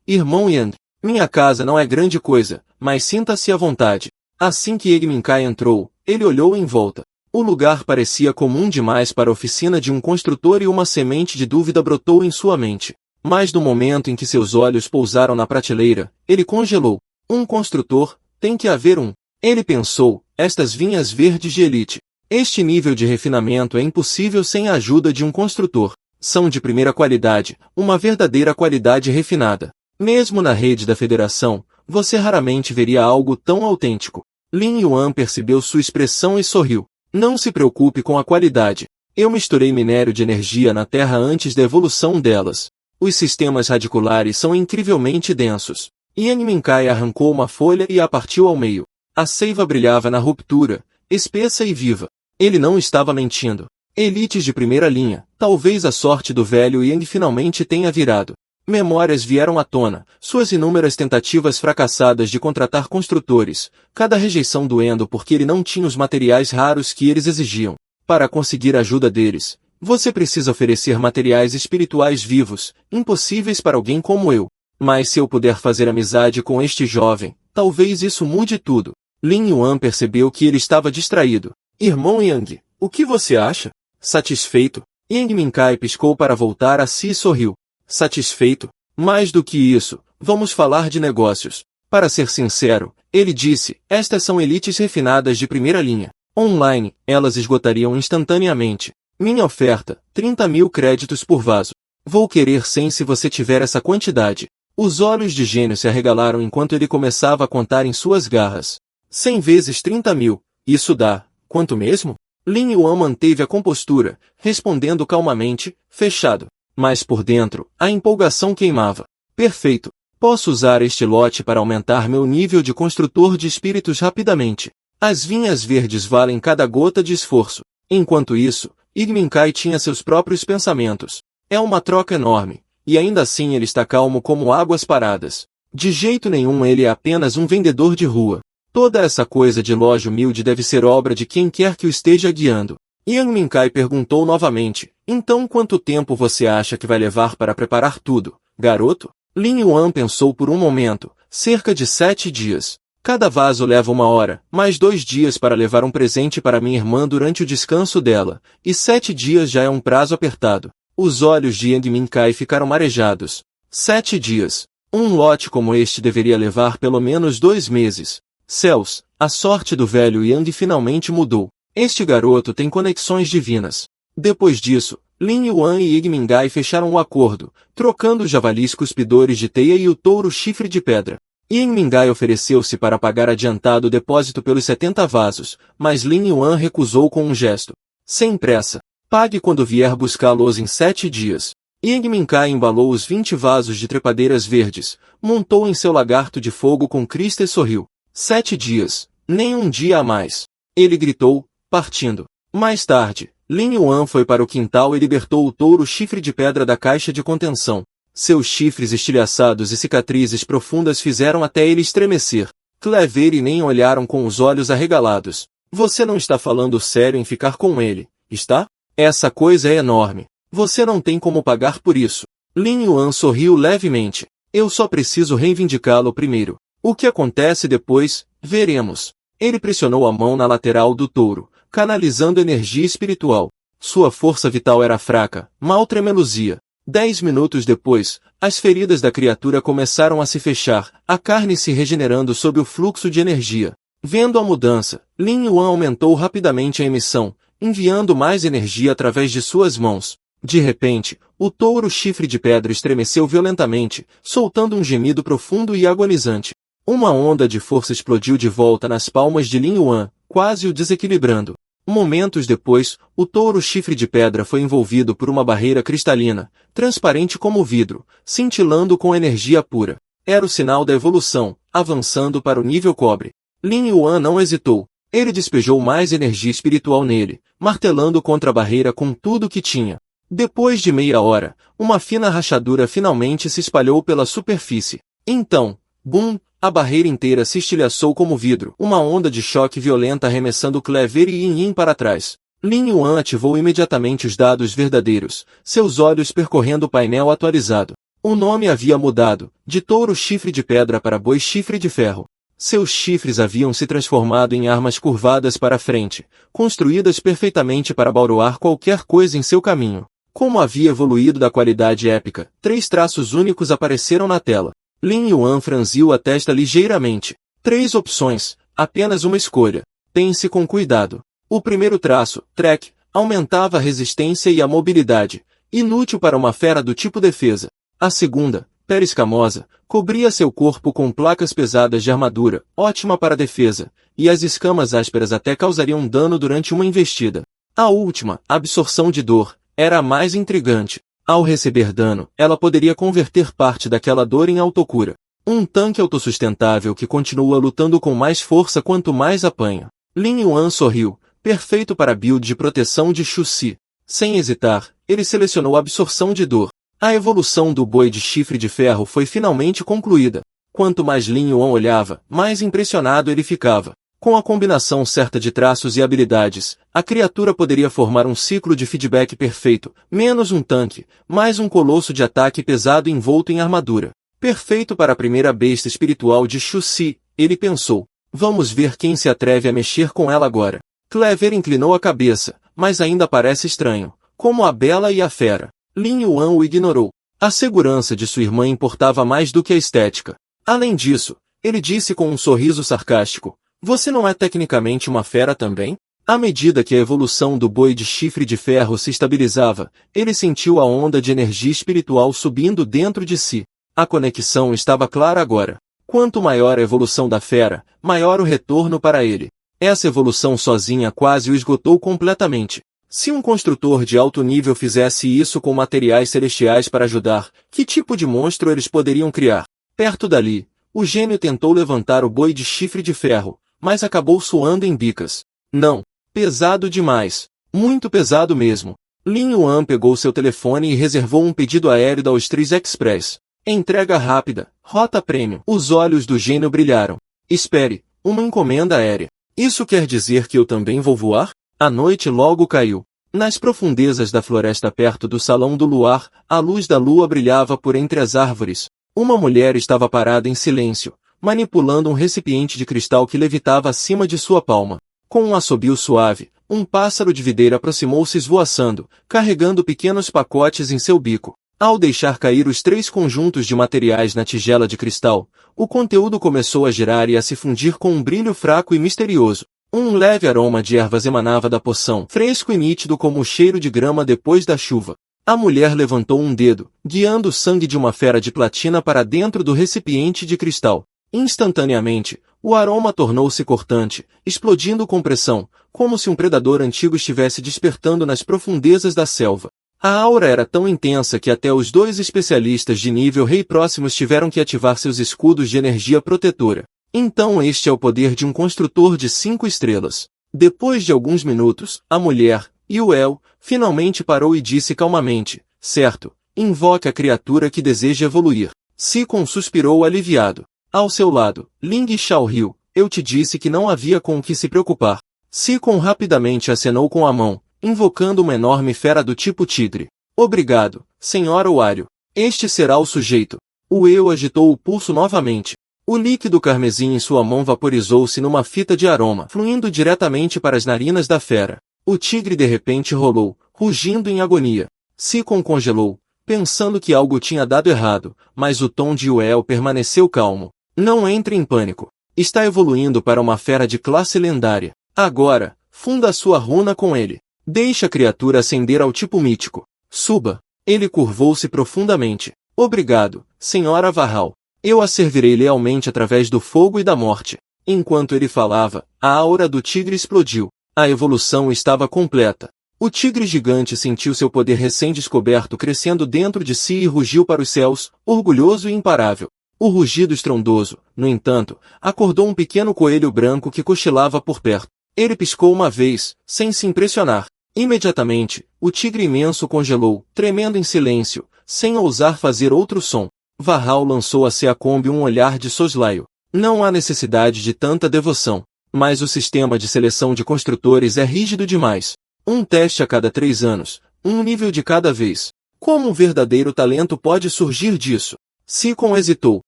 [SPEAKER 1] Irmão Yang. Minha casa não é grande coisa, mas sinta-se à vontade. Assim que Yang Mingkai entrou, ele olhou em volta. O lugar parecia comum demais para a oficina de um construtor e uma semente de dúvida brotou em sua mente. Mas no momento em que seus olhos pousaram na prateleira, ele congelou. Um construtor, tem que haver um. Ele pensou, estas vinhas verdes de elite. Este nível de refinamento é impossível sem a ajuda de um construtor. São de primeira qualidade, uma verdadeira qualidade refinada. Mesmo na rede da federação, você raramente veria algo tão autêntico. Lin Yuan percebeu sua expressão e sorriu. Não se preocupe com a qualidade. Eu misturei minério de energia na Terra antes da evolução delas. Os sistemas radiculares são incrivelmente densos. Yang Minkai arrancou uma folha e a partiu ao meio. A seiva brilhava na ruptura, espessa e viva. Ele não estava mentindo. Elites de primeira linha, talvez a sorte do velho Yang finalmente tenha virado. Memórias vieram à tona, suas inúmeras tentativas fracassadas de contratar construtores, cada rejeição doendo porque ele não tinha os materiais raros que eles exigiam. Para conseguir a ajuda deles, você precisa oferecer materiais espirituais vivos, impossíveis para alguém como eu. Mas se eu puder fazer amizade com este jovem, talvez isso mude tudo. Lin Yuan percebeu que ele estava distraído. Irmão Yang, o que você acha? Satisfeito? Yang Minkai piscou para voltar a si e sorriu. Satisfeito? Mais do que isso, vamos falar de negócios. Para ser sincero, ele disse, estas são elites refinadas de primeira linha. Online, elas esgotariam instantaneamente. Minha oferta, 30.000 créditos por vaso. Vou querer 100 se você tiver essa quantidade. Os olhos de gênio se arregalaram enquanto ele começava a contar em suas garras. 100 vezes 30.000, isso dá, quanto mesmo? Lin Yuan manteve a compostura, respondendo calmamente, fechado. Mas por dentro, a empolgação queimava. Perfeito. Posso usar este lote para aumentar meu nível de construtor de espíritos rapidamente. As vinhas verdes valem cada gota de esforço. Enquanto isso, Yang Minkai tinha seus próprios pensamentos. É uma troca enorme, e ainda assim ele está calmo como águas paradas. De jeito nenhum ele é apenas um vendedor de rua. Toda essa coisa de loja humilde deve ser obra de quem quer que o esteja guiando. Yang Minkai perguntou novamente, então quanto tempo você acha que vai levar para preparar tudo, garoto? Lin Yuan pensou por um momento, cerca de 7 dias. Cada vaso leva 1 hora, mais 2 dias para levar um presente para minha irmã durante o descanso dela, e 7 dias já é um prazo apertado. Os olhos de Yang Minkai ficaram marejados. 7 dias. Um lote como este deveria levar pelo menos 2 meses. Céus, a sorte do velho Yang finalmente mudou. Este garoto tem conexões divinas. Depois disso, Lin Yuan e Yang Minkai fecharam o acordo, trocando os javalis cuspidores de teia e o touro chifre de pedra. Yang Minkai ofereceu-se para pagar adiantado o depósito pelos 70 vasos, mas Lin Yuan recusou com um gesto. Sem pressa. Pague quando vier buscá-los em 7 dias. Yang Minkai embalou os 20 vasos de trepadeiras verdes, montou em seu lagarto de fogo com crista e sorriu. 7 dias, nem um dia a mais. Ele gritou, partindo. Mais tarde, Lin Yuan foi para o quintal e libertou o touro chifre de pedra da caixa de contenção. Seus chifres estilhaçados e cicatrizes profundas fizeram até ele estremecer. Clever e nem olharam com os olhos arregalados. Você não está falando sério em ficar com ele, está? Essa coisa é enorme. Você não tem como pagar por isso. Lin Yuan sorriu levemente. Eu só preciso reivindicá-lo primeiro. O que acontece depois, veremos. Ele pressionou a mão na lateral do touro, canalizando energia espiritual. Sua força vital era fraca, mal tremeluzia. 10 minutos depois, as feridas da criatura começaram a se fechar, a carne se regenerando sob o fluxo de energia. Vendo a mudança, Lin Yuan aumentou rapidamente a emissão, enviando mais energia através de suas mãos. De repente, o touro chifre de pedra estremeceu violentamente, soltando um gemido profundo e agonizante. Uma onda de força explodiu de volta nas palmas de Lin Yuan, quase o desequilibrando. Momentos depois, o touro chifre de pedra foi envolvido por uma barreira cristalina, transparente como vidro, cintilando com energia pura. Era o sinal da evolução, avançando para o nível cobre. Lin Yuan não hesitou. Ele despejou mais energia espiritual nele, martelando contra a barreira com tudo o que tinha. Depois de meia hora, uma fina rachadura finalmente se espalhou pela superfície. Então, bum! A barreira inteira se estilhaçou como vidro, uma onda de choque violenta arremessando Clever e Yin Yin para trás. Lin Yuan ativou imediatamente os dados verdadeiros, seus olhos percorrendo o painel atualizado. O nome havia mudado, de touro chifre de pedra para boi chifre de ferro. Seus chifres haviam se transformado em armas curvadas para a frente, construídas perfeitamente para bauroar qualquer coisa em seu caminho. Como havia evoluído da qualidade épica, 3 traços únicos apareceram na tela. Lin Yuan franziu a testa ligeiramente. 3 opções, apenas uma escolha. Pense com cuidado. O primeiro traço, Trek, aumentava a resistência e a mobilidade, inútil para uma fera do tipo defesa. A segunda, Pele escamosa, cobria seu corpo com placas pesadas de armadura, ótima para defesa, e as escamas ásperas até causariam dano durante uma investida. A última, Absorção de dor, era a mais intrigante. Ao receber dano, ela poderia converter parte daquela dor em autocura. Um tanque autossustentável que continua lutando com mais força quanto mais apanha. Lin Yuan sorriu, perfeito para a build de proteção de Shu-Si. Sem hesitar, ele selecionou a Absorção de dor. A evolução do boi de chifre de ferro foi finalmente concluída. Quanto mais Lin Yuan olhava, mais impressionado ele ficava. Com a combinação certa de traços e habilidades, a criatura poderia formar um ciclo de feedback perfeito, menos um tanque, mais um colosso de ataque pesado envolto em armadura. Perfeito para a primeira besta espiritual de Shu-Si, ele pensou. Vamos ver quem se atreve a mexer com ela agora. Clever inclinou a cabeça, mas ainda parece estranho, como a bela e a fera. Lin Yuan o ignorou. A segurança de sua irmã importava mais do que a estética. Além disso, ele disse com um sorriso sarcástico, você não é tecnicamente uma fera também? À medida que a evolução do boi de chifre de ferro se estabilizava, ele sentiu a onda de energia espiritual subindo dentro de si. A conexão estava clara agora. Quanto maior a evolução da fera, maior o retorno para ele. Essa evolução sozinha quase o esgotou completamente. Se um construtor de alto nível fizesse isso com materiais celestiais para ajudar, que tipo de monstro eles poderiam criar? Perto dali, o gênio tentou levantar o boi de chifre de ferro, mas acabou suando em bicas. Não, pesado demais. Muito pesado mesmo. Lin Yuan pegou seu telefone e reservou um pedido aéreo da Ostrich Express. Entrega rápida, rota premium. Os olhos do gênio brilharam. Espere, uma encomenda aérea. Isso quer dizer que eu também vou voar? A noite logo caiu. Nas profundezas da floresta perto do Salão do Luar, a luz da lua brilhava por entre as árvores. Uma mulher estava parada em silêncio, manipulando um recipiente de cristal que levitava acima de sua palma. Com um assobio suave, um pássaro de videira aproximou-se esvoaçando, carregando pequenos pacotes em seu bico. Ao deixar cair os 3 conjuntos de materiais na tigela de cristal, o conteúdo começou a girar e a se fundir com um brilho fraco e misterioso. Um leve aroma de ervas emanava da poção, fresco e nítido como o cheiro de grama depois da chuva. A mulher levantou um dedo, guiando o sangue de uma fera de platina para dentro do recipiente de cristal. Instantaneamente, o aroma tornou-se cortante, explodindo com pressão, como se um predador antigo estivesse despertando nas profundezas da selva. A aura era tão intensa que até os 2 especialistas de nível rei próximos tiveram que ativar seus escudos de energia protetora. Então este é o poder de um construtor de 5 estrelas. Depois de alguns minutos, a mulher, Yuel, finalmente parou e disse calmamente, certo, invoque a criatura que deseja evoluir. Sikon suspirou aliviado. Ao seu lado, Ling Xiaoyu, eu te disse que não havia com o que se preocupar. Sikon rapidamente acenou com a mão, invocando uma enorme fera do tipo tigre. Obrigado, senhora Wario. Este será o sujeito. O Eu agitou o pulso novamente. O líquido carmesim em sua mão vaporizou-se numa fita de aroma, fluindo diretamente para as narinas da fera. O tigre de repente rolou, rugindo em agonia. Sikon congelou, pensando que algo tinha dado errado, mas o tom de Yuel permaneceu calmo. Não entre em pânico. Está evoluindo para uma fera de classe lendária. Agora, funda sua runa com ele. Deixe a criatura ascender ao tipo mítico. Suba. Ele curvou-se profundamente. Obrigado, senhora Varral. Eu a servirei lealmente através do fogo e da morte. Enquanto ele falava, a aura do tigre explodiu. A evolução estava completa. O tigre gigante sentiu seu poder recém-descoberto crescendo dentro de si e rugiu para os céus, orgulhoso e imparável. O rugido estrondoso, no entanto, acordou um pequeno coelho branco que cochilava por perto. Ele piscou uma vez, sem se impressionar. Imediatamente, o tigre imenso congelou, tremendo em silêncio, sem ousar fazer outro som. Varral lançou a Seacombe um olhar de soslaio. Não há necessidade de tanta devoção. Mas o sistema de seleção de construtores é rígido demais. Um teste a cada 3 anos, um nível de cada vez. Como um verdadeiro talento pode surgir disso? Sikon hesitou.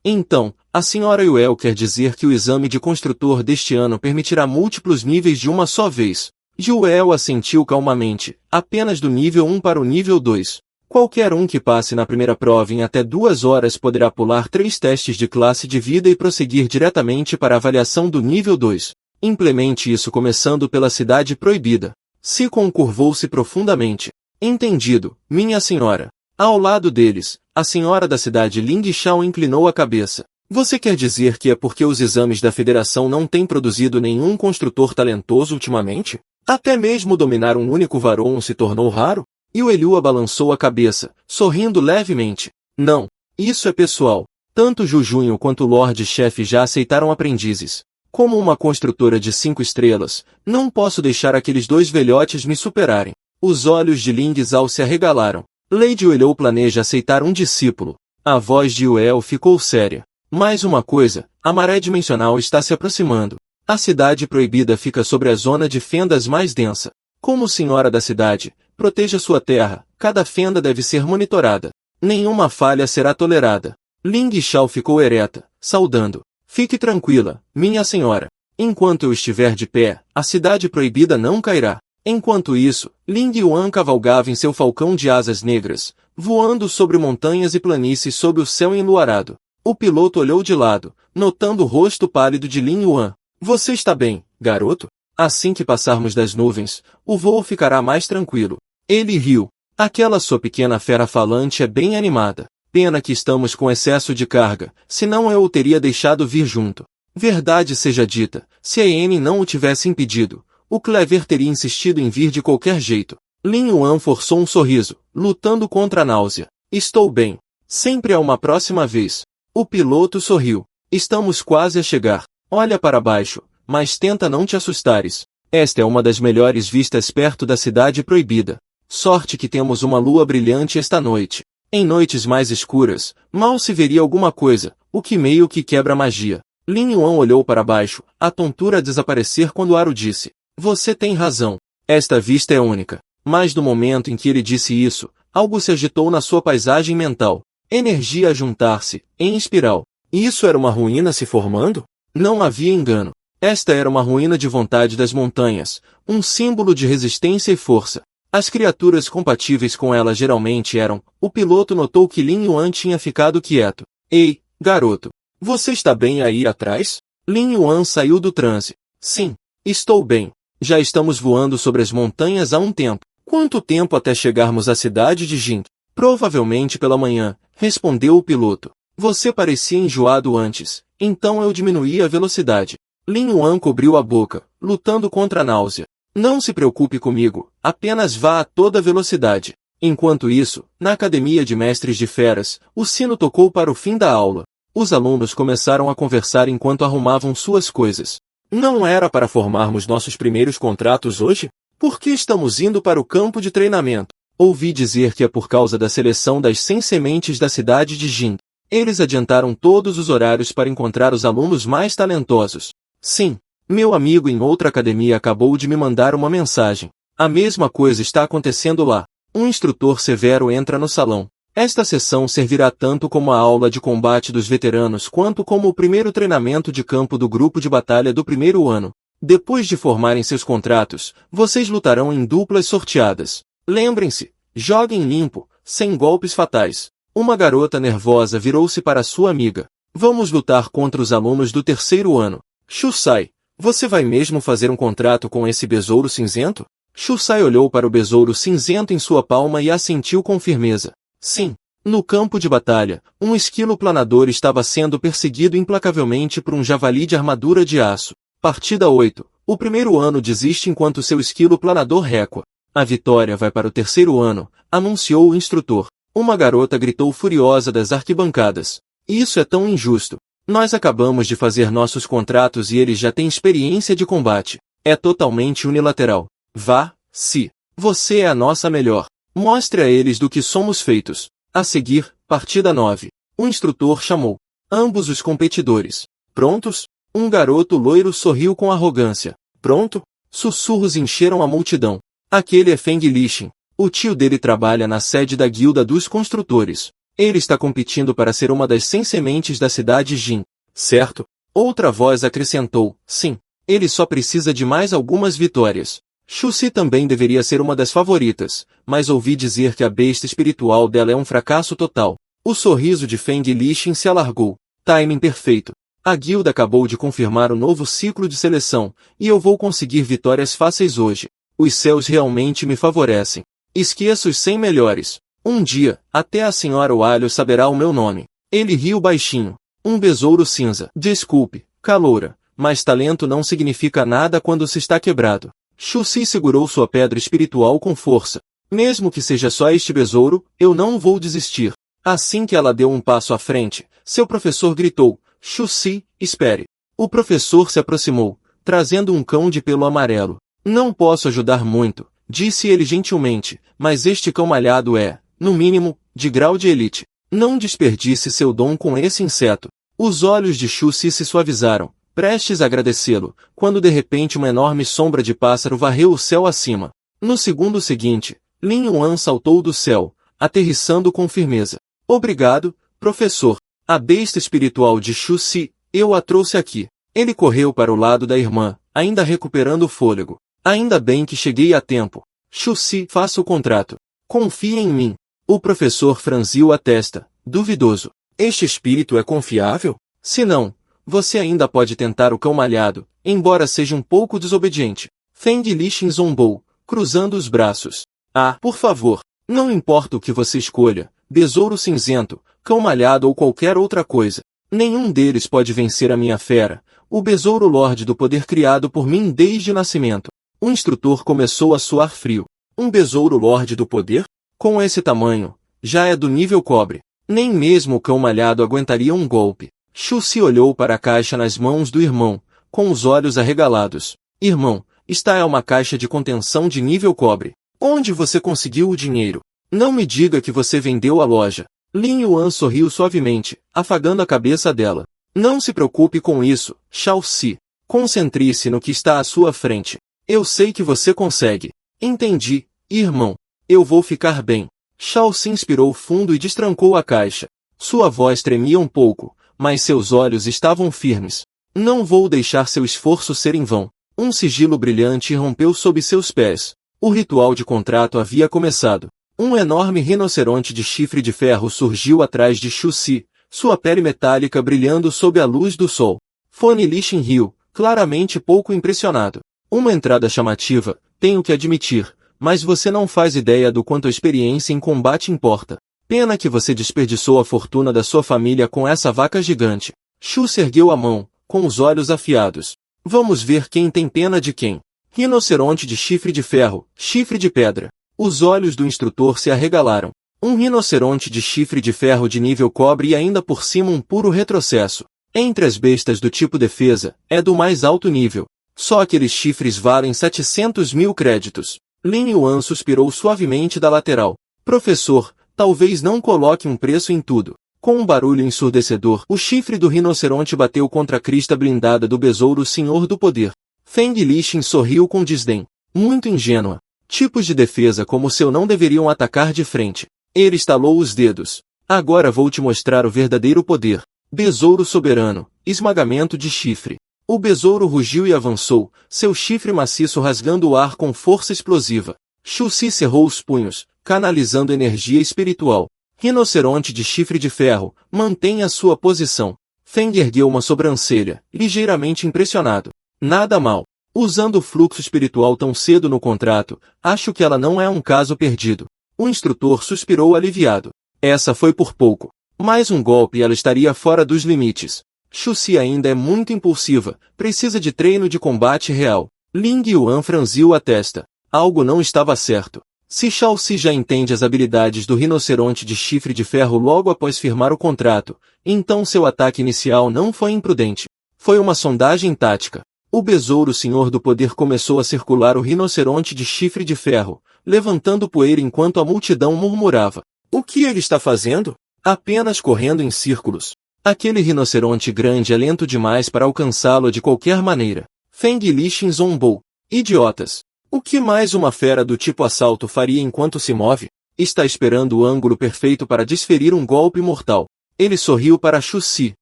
[SPEAKER 1] Então, A senhora Yuel quer dizer que o exame de construtor deste ano permitirá múltiplos níveis de uma só vez. Yuel assentiu calmamente, apenas do nível 1 para o nível 2. Qualquer um que passe na primeira prova em até 2 horas poderá pular 3 testes de classe de vida e prosseguir diretamente para a avaliação do nível 2. Implemente isso começando pela cidade proibida. Sikon curvou-se profundamente. Entendido, minha senhora. Ao lado deles, a senhora da cidade Ling Shao inclinou a cabeça. Você quer dizer que é porque os exames da federação não têm produzido nenhum construtor talentoso ultimamente? Até mesmo dominar um único Varon se tornou raro? E o Eliua balançou a cabeça, sorrindo levemente. Não, isso é pessoal. Tanto Jujunho quanto o Lorde-Chefe já aceitaram aprendizes. Como uma construtora de 5 estrelas, não posso deixar aqueles 2 velhotes me superarem. Os olhos de Ling Zhao se arregalaram. Lady Uelou planeja aceitar um discípulo. A voz de Uel ficou séria. Mais uma coisa, a maré dimensional está se aproximando. A cidade proibida fica sobre a zona de fendas mais densa. Como senhora da cidade, proteja sua terra, cada fenda deve ser monitorada. Nenhuma falha será tolerada. Ling Shao ficou ereta, saudando. Fique tranquila, minha senhora. Enquanto eu estiver de pé, a cidade proibida não cairá. Enquanto isso, Ling Yuan cavalgava em seu falcão de asas negras, voando sobre montanhas e planícies sob o céu enluarado. O piloto olhou de lado, notando o rosto pálido de Ling Yuan. Você está bem, garoto? Assim que passarmos das nuvens, o voo ficará mais tranquilo. Ele riu. Aquela sua pequena fera falante é bem animada. Pena que estamos com excesso de carga, senão eu o teria deixado vir junto. Verdade seja dita, se a Anne não o tivesse impedido, o Clever teria insistido em vir de qualquer jeito. Lin Yuan forçou um sorriso, lutando contra a náusea. Estou bem. Sempre há uma próxima vez. O piloto sorriu. Estamos quase a chegar. Olha para baixo, mas tenta não te assustares. Esta é uma das melhores vistas perto da cidade proibida. Sorte que temos uma lua brilhante esta noite. Em noites mais escuras, mal se veria alguma coisa, o que meio que quebra a magia. Lin Yuan olhou para baixo, a tontura a desaparecer quando Aro disse. Você tem razão. Esta vista é única. Mas no momento em que ele disse isso, algo se agitou na sua paisagem mental. Energia a juntar-se, em espiral. Isso era uma ruína se formando? Não havia engano. Esta era uma ruína de vontade das montanhas, um símbolo de resistência e força. As criaturas compatíveis com ela geralmente eram. O piloto notou que Lin Yuan tinha ficado quieto. Ei, garoto. Você está bem aí atrás? Lin Yuan saiu do transe. Sim, estou bem. Já estamos voando sobre as montanhas há um tempo. Quanto tempo até chegarmos à cidade de Jin? Provavelmente pela manhã, respondeu o piloto. Você parecia enjoado antes, então eu diminuí a velocidade. Lin Yuan cobriu a boca, lutando contra a náusea. Não se preocupe comigo, apenas vá a toda velocidade. Enquanto isso, na academia de mestres de feras, o sino tocou para o fim da aula. Os alunos começaram a conversar enquanto arrumavam suas coisas. Não era para formarmos nossos primeiros contratos hoje? Por que estamos indo para o campo de treinamento? Ouvi dizer que é por causa da seleção das 100 sementes da cidade de Jin. Eles adiantaram todos os horários para encontrar os alunos mais talentosos. Sim. Meu amigo em outra academia acabou de me mandar uma mensagem. A mesma coisa está acontecendo lá. Um instrutor severo entra no salão. Esta sessão servirá tanto como a aula de combate dos veteranos quanto como o primeiro treinamento de campo do grupo de batalha do primeiro ano. Depois de formarem seus contratos, vocês lutarão em duplas sorteadas. Lembrem-se, joguem limpo, sem golpes fatais. Uma garota nervosa virou-se para sua amiga. Vamos lutar contra os alunos do terceiro ano. Shusai. Você vai mesmo fazer um contrato com esse besouro cinzento? Shusai olhou para o besouro cinzento em sua palma e assentiu com firmeza. Sim. No campo de batalha, um esquilo planador estava sendo perseguido implacavelmente por um javali de armadura de aço. Partida 8. O primeiro ano desiste enquanto seu esquilo planador recua. A vitória vai para o terceiro ano, anunciou o instrutor. Uma garota gritou furiosa das arquibancadas. Isso é tão injusto. Nós acabamos de fazer nossos contratos e eles já têm experiência de combate. É totalmente unilateral. Vá, se você é a nossa melhor. Mostre a eles do que somos feitos. A seguir, partida 9. O instrutor chamou ambos os competidores. Prontos? Um garoto loiro sorriu com arrogância. Pronto? Sussurros encheram a multidão. Aquele é Feng Lixin. O tio dele trabalha na sede da guilda dos construtores. Ele está competindo para ser uma das 100 sementes da cidade Jin. certo? Outra voz acrescentou, sim. Ele só precisa de mais algumas vitórias. Shu-Si também deveria ser uma das favoritas, mas ouvi dizer que a besta espiritual dela é um fracasso total. O sorriso de Feng Lixin se alargou. Timing perfeito. A guilda acabou de confirmar o novo ciclo de seleção, e eu vou conseguir vitórias fáceis hoje. Os céus realmente me favorecem. Esqueça os 100 melhores. Um dia, até a senhora Oalho saberá o meu nome. Ele riu baixinho. Um besouro cinza. Desculpe, caloura, mas talento não significa nada quando se está quebrado. Shu-Si segurou sua pedra espiritual com força. Mesmo que seja só este besouro, eu não vou desistir. Assim que ela deu um passo à frente, seu professor gritou, Shu-Si, espere. O professor se aproximou, trazendo um cão de pelo amarelo. Não posso ajudar muito, disse ele gentilmente, mas este cão malhado é, no mínimo, de grau de elite. Não desperdice seu dom com esse inseto. Os olhos de Shu-Si se suavizaram, prestes a agradecê-lo, quando de repente uma enorme sombra de pássaro varreu o céu acima. No segundo seguinte, Lin Yuan saltou do céu, aterrissando com firmeza. Obrigado, professor. A besta espiritual de Shu-Si, eu a trouxe aqui. Ele correu para o lado da irmã, ainda recuperando o fôlego. Ainda bem que cheguei a tempo. Shu-Si, faça o contrato. Confie em mim. O professor franziu a testa, duvidoso. Este espírito é confiável? Se não, você ainda pode tentar o cão malhado, embora seja um pouco desobediente. Feng Lixin zombou, cruzando os braços. Ah, por favor, não importa o que você escolha, besouro cinzento, cão malhado ou qualquer outra coisa. Nenhum deles pode vencer a minha fera, o besouro lorde do poder criado por mim desde o nascimento. O instrutor começou a suar frio. Um besouro lorde do poder? Com esse tamanho, já é do nível cobre. Nem mesmo o cão malhado aguentaria um golpe. Shu-Si olhou para a caixa nas mãos do irmão, com os olhos arregalados. Irmão, esta é uma caixa de contenção de nível cobre. Onde você conseguiu o dinheiro? Não me diga que você vendeu a loja. Lin Yuan sorriu suavemente, afagando a cabeça dela. Não se preocupe com isso, Shao-Si. Concentre-se no que está à sua frente. Eu sei que você consegue. Entendi, irmão. Eu vou ficar bem. Shao-Si inspirou fundo e destrancou a caixa. Sua voz tremia um pouco, mas seus olhos estavam firmes. Não vou deixar seu esforço ser em vão. Um sigilo brilhante rompeu sob seus pés. O ritual de contrato havia começado. Um enorme rinoceronte de chifre de ferro surgiu atrás de Shu-Si, sua pele metálica brilhando sob a luz do sol. Feng Lixin riu, claramente pouco impressionado. Uma entrada chamativa, tenho que admitir, mas você não faz ideia do quanto a experiência em combate importa. Pena que você desperdiçou a fortuna da sua família com essa vaca gigante. Shu-Si ergueu a mão, com os olhos afiados. Vamos ver quem tem pena de quem. Rinoceronte de chifre de ferro, chifre de pedra. Os olhos do instrutor se arregalaram. Um rinoceronte de chifre de ferro de nível cobre e ainda por cima um puro retrocesso. Entre as bestas do tipo defesa, é do mais alto nível. Só aqueles chifres valem 700 mil créditos. Lin Yuan suspirou suavemente da lateral. Professor, talvez não coloque um preço em tudo. Com um barulho ensurdecedor, o chifre do rinoceronte bateu contra a crista blindada do besouro Senhor do Poder. Feng Lixin sorriu com desdém. Muito ingênua. Tipos de defesa como o seu não deveriam atacar de frente. Ele estalou os dedos. Agora vou te mostrar o verdadeiro poder. Besouro soberano, esmagamento de chifre. O besouro rugiu e avançou, seu chifre maciço rasgando o ar com força explosiva. Shu-Si cerrou os punhos, canalizando energia espiritual. Rinoceronte de chifre de ferro, mantenha sua posição. Feng ergueu uma sobrancelha, ligeiramente impressionado. Nada mal. Usando o fluxo espiritual tão cedo no contrato, acho que ela não é um caso perdido. O instrutor suspirou aliviado. Essa foi por pouco. Mais um golpe e ela estaria fora dos limites. Shu-Si ainda é muito impulsiva, precisa de treino de combate real. Ling Yuan franziu a testa. Algo não estava certo. Se Shao-Si já entende as habilidades do rinoceronte de chifre de ferro logo após firmar o contrato, então seu ataque inicial não foi imprudente. Foi uma sondagem tática. O besouro Senhor do Poder começou a circular o rinoceronte de chifre de ferro, levantando poeira enquanto a multidão murmurava. O que ele está fazendo? Apenas correndo em círculos. Aquele rinoceronte grande é lento demais para alcançá-lo de qualquer maneira. Feng Lixin zombou. Idiotas! O que mais uma fera do tipo assalto faria enquanto se move? Está esperando o ângulo perfeito para desferir um golpe mortal. Ele sorriu para Shu-Si.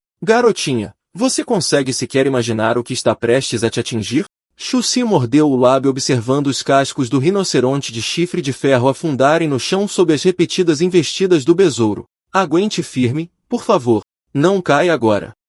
[SPEAKER 1] Garotinha, Você consegue sequer imaginar o que está prestes a te atingir? Xuxi mordeu o lábio observando os cascos do rinoceronte de chifre de ferro afundarem no chão sob as repetidas investidas do besouro. Aguente firme, por favor. Não caia agora.